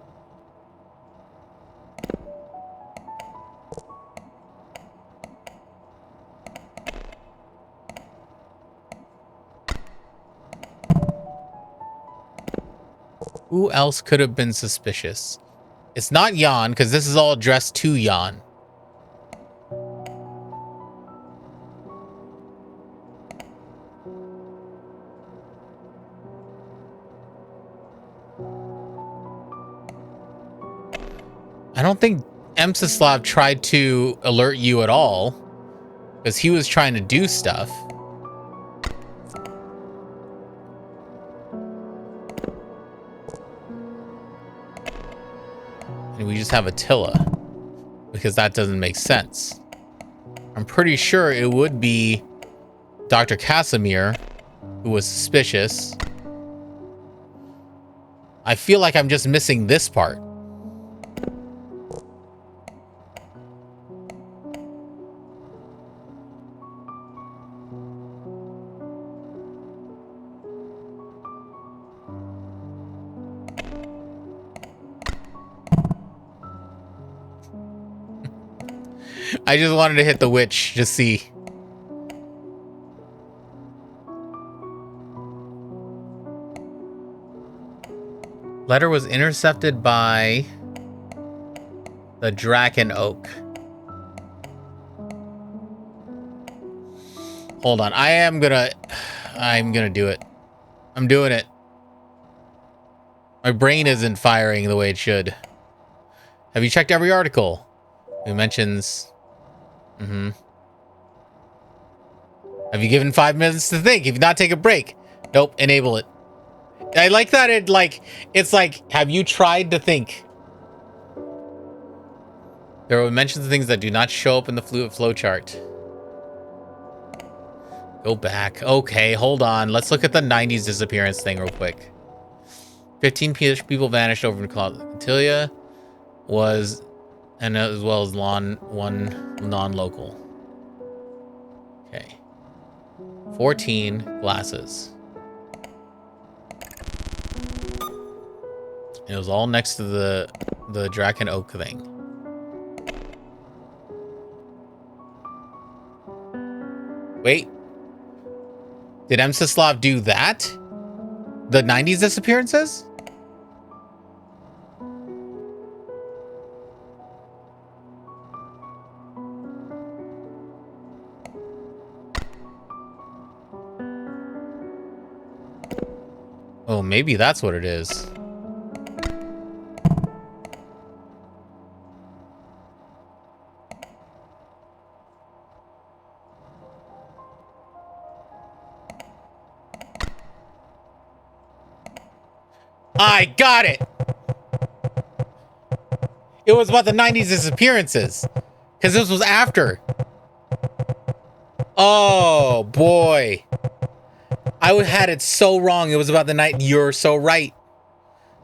Who else could have been suspicious? It's not Jan, because this is all addressed to Jan. I don't think Mstislav tried to alert you at all, because he was trying to do stuff. we just have Attila? Because that doesn't make sense. I'm pretty sure it would be Dr. Casimir who was suspicious. I feel like I'm just missing this part. I just wanted to hit the witch to see. Letter was intercepted by the Draken Oak. Hold on. I'm gonna do it. I'm doing it. My brain isn't firing the way it should. Have you checked every article? It mentions... Have you given 5 minutes to think? If you not take a break. Nope, enable it. I like that it's like, have you tried to think? There were mentions of things that do not show up in the flow chart. Go back. Okay, hold on. Let's look at the 90s disappearance thing real quick. 15 people vanished over in Kozlovka was, and as well as one non-local. Okay. 14 glasses. It was all next to the Draken Oak thing. Wait. Did Mstislav do that? The 90s disappearances? Oh, maybe that's what it is. I got it! It was about the 90s disappearances. Because this was after. Oh, boy. I had it so wrong. It was about the night. You're so right.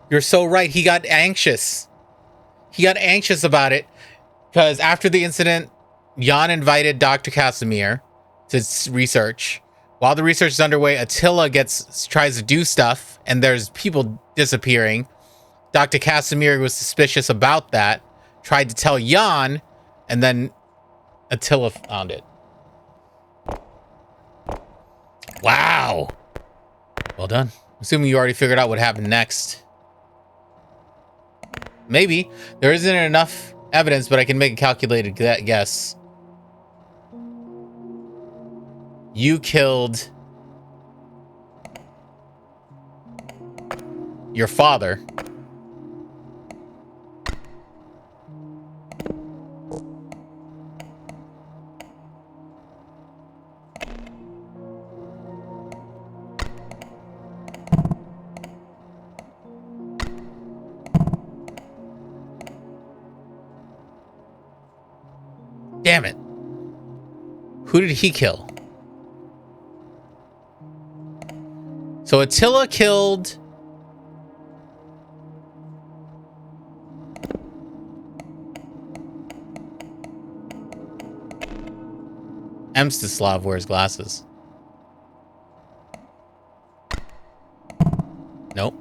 You're so right. He got anxious. He got anxious about it. Because after the incident, Jan invited Dr. Casimir to research. While the research is underway, Attila tries to do stuff, and there's people disappearing. Dr. Casimir was suspicious about that, tried to tell Jan, and then Attila found it. Wow. Well done. Assuming you already figured out what happened next. Maybe. There isn't enough evidence, but I can make a calculated guess. You killed your father. Damn it. Who did he kill? So Attila killed... Mstislav wears glasses. Nope.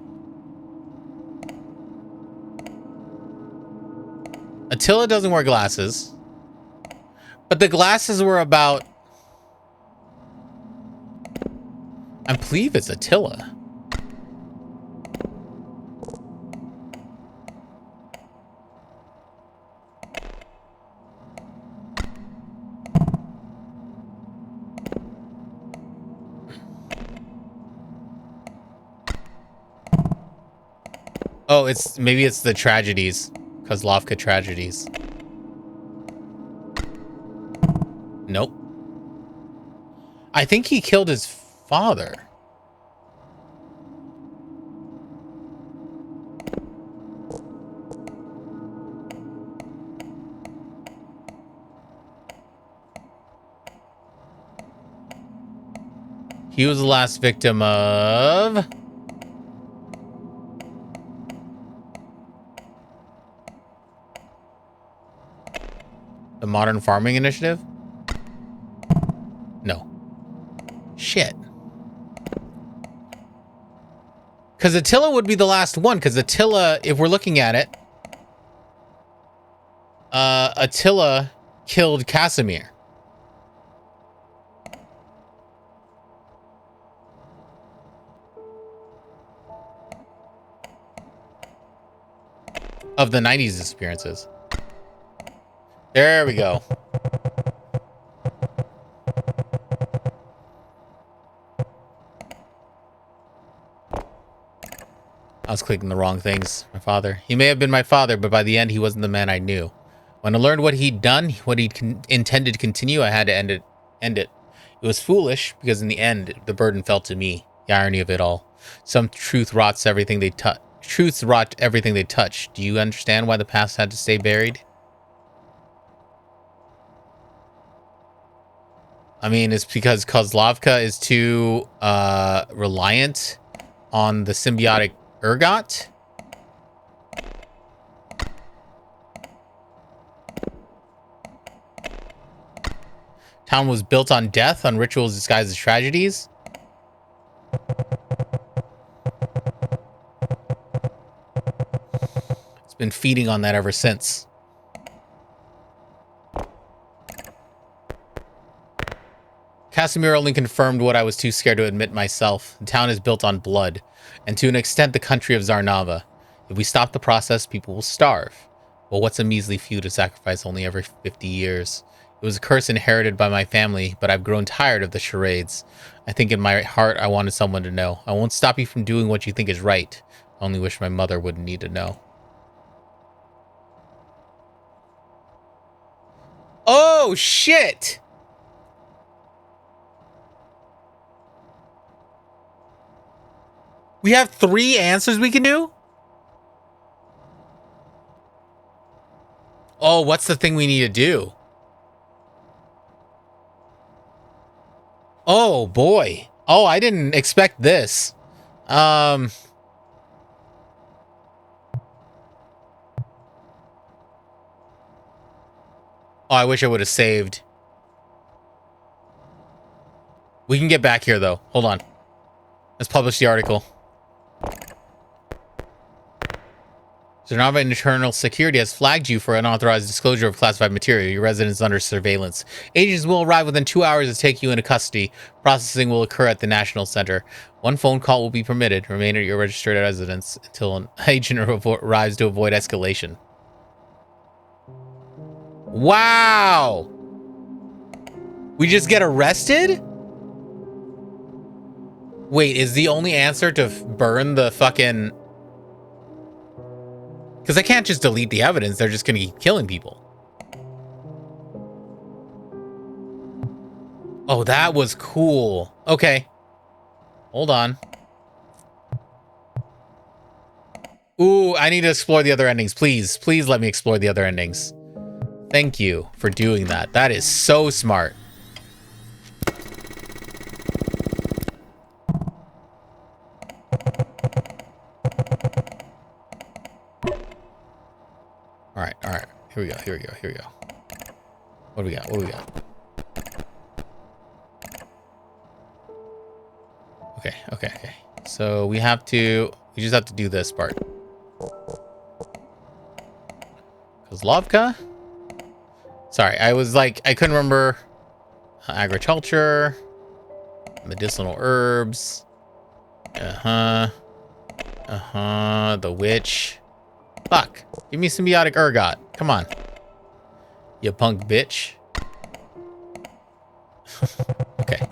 Attila doesn't wear glasses. But the glasses were about... I believe it's Attila. Oh, maybe it's the tragedies. Kozlovka tragedies. Nope. I think he killed his father. He was the last victim of... the Modern Farming Initiative? No. Shit. Because Attila would be the last one, because Attila, if we're looking at it, Attila killed Casimir. Of the 90s disappearances. There we go. I was clicking the wrong things. My father. He may have been my father, but by the end, he wasn't the man I knew. When I learned what he'd done, what he'd intended to continue, I had to end it. It was foolish, because in the end, the burden fell to me. The irony of it all. Some truth rots everything they touch. Truths rot everything they touch. Do you understand why the past had to stay buried? I mean, it's because Kozlovka is too reliant on the symbiotic ergot. Town was built on death, on rituals disguised as tragedies. It's been feeding on that ever since. Casimir only confirmed what I was too scared to admit myself. The town is built on blood, and to an extent the country of Zarnava. If we stop the process, people will starve. Well, what's a measly few to sacrifice only every 50 years? It was a curse inherited by my family, but I've grown tired of the charades. I think in my heart I wanted someone to know. I won't stop you from doing what you think is right. I only wish my mother wouldn't need to know. Oh, shit! We have 3 answers we can do? Oh, what's the thing we need to do? Oh, boy. Oh, I didn't expect this. Oh, I wish I would have saved. We can get back here, though. Hold on. Let's publish the article. Zarnava Internal Security has flagged you for unauthorized disclosure of classified material. Your residence is under surveillance. Agents will arrive within 2 hours to take you into custody. Processing will occur at the National Center. 1 phone call will be permitted. Remain at your registered residence until an agent arrives to avoid escalation. Wow! We just get arrested? Wait, is the only answer to burn the fucking... Because I can't just delete the evidence. They're just going to keep killing people. Oh, that was cool. Okay. Hold on. Ooh, I need to explore the other endings. Please, please let me explore the other endings. Thank you for doing that. That is so smart. All right. Here we go. What do we got? Okay. So we just have to do this part. Kozlovka? Sorry, I couldn't remember. Agriculture. Medicinal herbs. The witch. Fuck. Give me symbiotic ergot. Come on. You punk bitch. Okay.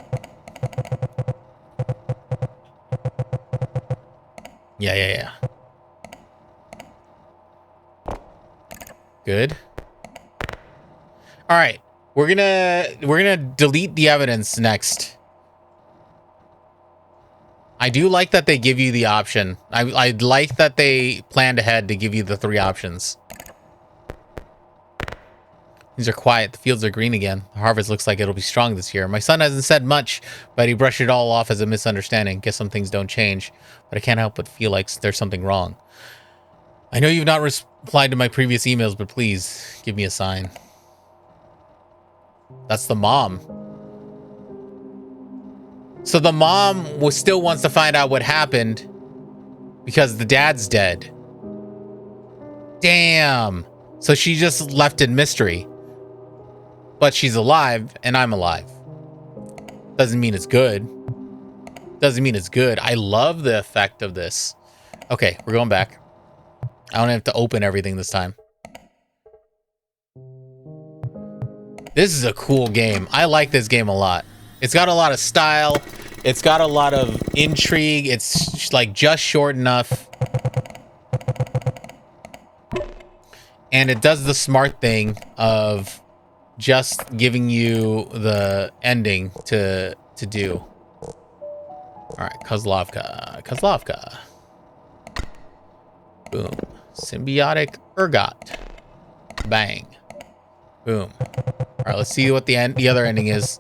Yeah. Good. All right. We're gonna delete the evidence next. I do like that they give you the option. I like that they planned ahead to give you the 3 options. Things are quiet. The fields are green again. The harvest looks like it'll be strong this year. My son hasn't said much, but he brushed it all off as a misunderstanding. Guess some things don't change, but I can't help but feel like there's something wrong. I know you've not replied to my previous emails, but please give me a sign. That's the mom. So the mom still wants to find out what happened because the dad's dead. Damn. So she just left in mystery. But she's alive and I'm alive. Doesn't mean it's good. Doesn't mean it's good. I love the effect of this. Okay, we're going back. I don't have to open everything this time. This is a cool game. I like this game a lot. It's got a lot of style. It's got a lot of intrigue. It's like just short enough. And it does the smart thing of just giving you the ending to do. All right, Kozlovka. Kozlovka. Boom. Symbiotic ergot. Bang. Boom. All right, let's see what the other ending is.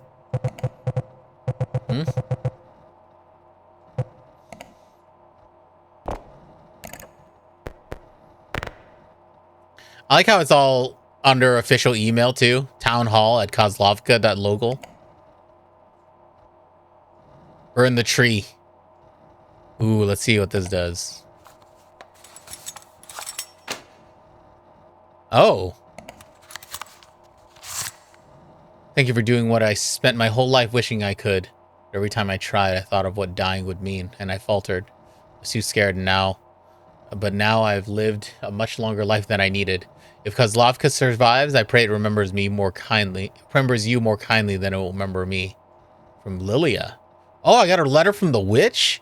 I like how it's all under official email too. townhall@kozlovka.local. Burn the tree. Ooh, let's see what this does. Oh. Thank you for doing what I spent my whole life wishing I could. Every time I tried, I thought of what dying would mean, and I faltered. I was too scared but now I've lived a much longer life than I needed. If Kozlovka survives, I pray it remembers you more kindly than it will remember me. From Lilia. Oh, I got a letter from the witch?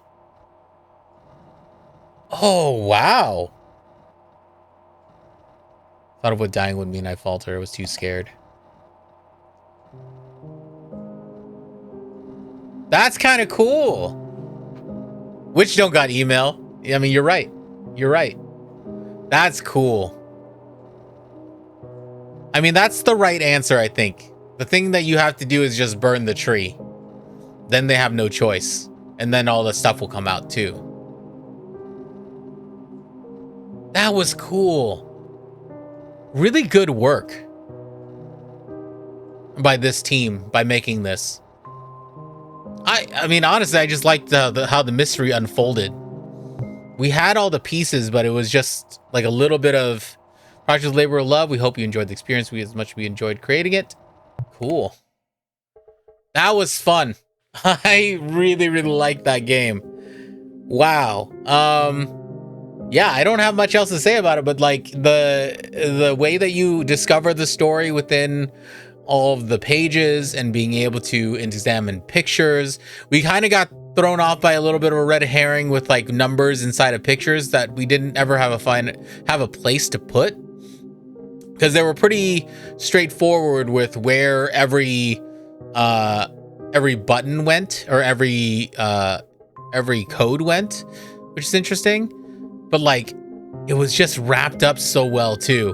Oh, wow. Thought of what dying would mean, I faltered. I was too scared. That's kind of cool. Witch don't got email. I mean, you're right. You're right. That's cool. I mean, that's the right answer, I think. The thing that you have to do is just burn the tree. Then they have no choice. And then all the stuff will come out too. That was cool. Really good work by this team by making this. I mean, honestly, I just liked how the mystery unfolded. We had all the pieces, but it was just like a little bit of project labor of love. We hope you enjoyed the experience as much as we enjoyed creating it. Cool. That was fun. I really, really liked that game. Wow. Yeah, I don't have much else to say about it, but like the way that you discover the story within all of the pages and being able to examine pictures. We kind of got thrown off by a little bit of a red herring with like numbers inside of pictures that we didn't ever have a place to put, because they were pretty straightforward with where every button went or every code went, which is interesting. But like it was just wrapped up so well too.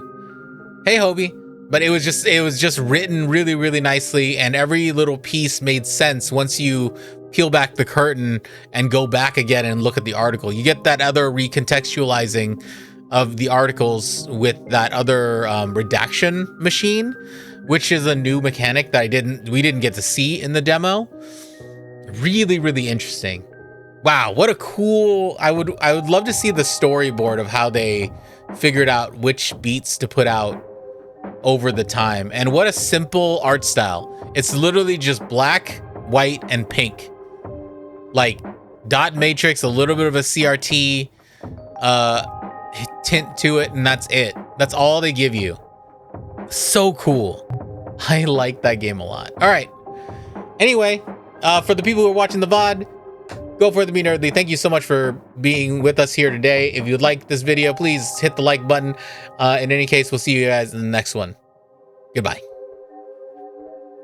Hey Hobie. But it was just written really, really nicely, and every little piece made sense once you peel back the curtain and go back again and look at the article. You get that other recontextualizing of the articles with that other redaction machine, which is a new mechanic that we didn't get to see in the demo. Really, really interesting. Wow, what a cool... I would love to see the storyboard of how they figured out which beats to put out over the time. And what a simple art style. It's literally just black, white, and pink. Like dot matrix, a little bit of a CRT tint to it, and that's it. That's all they give you. So cool. I like that game a lot. All right. Anyway, for the people who are watching the VOD, go for the Be Nerdly. Thank you so much for being with us here today. If you like this video, please hit the like button. In any case, we'll see you guys in the next one. Goodbye.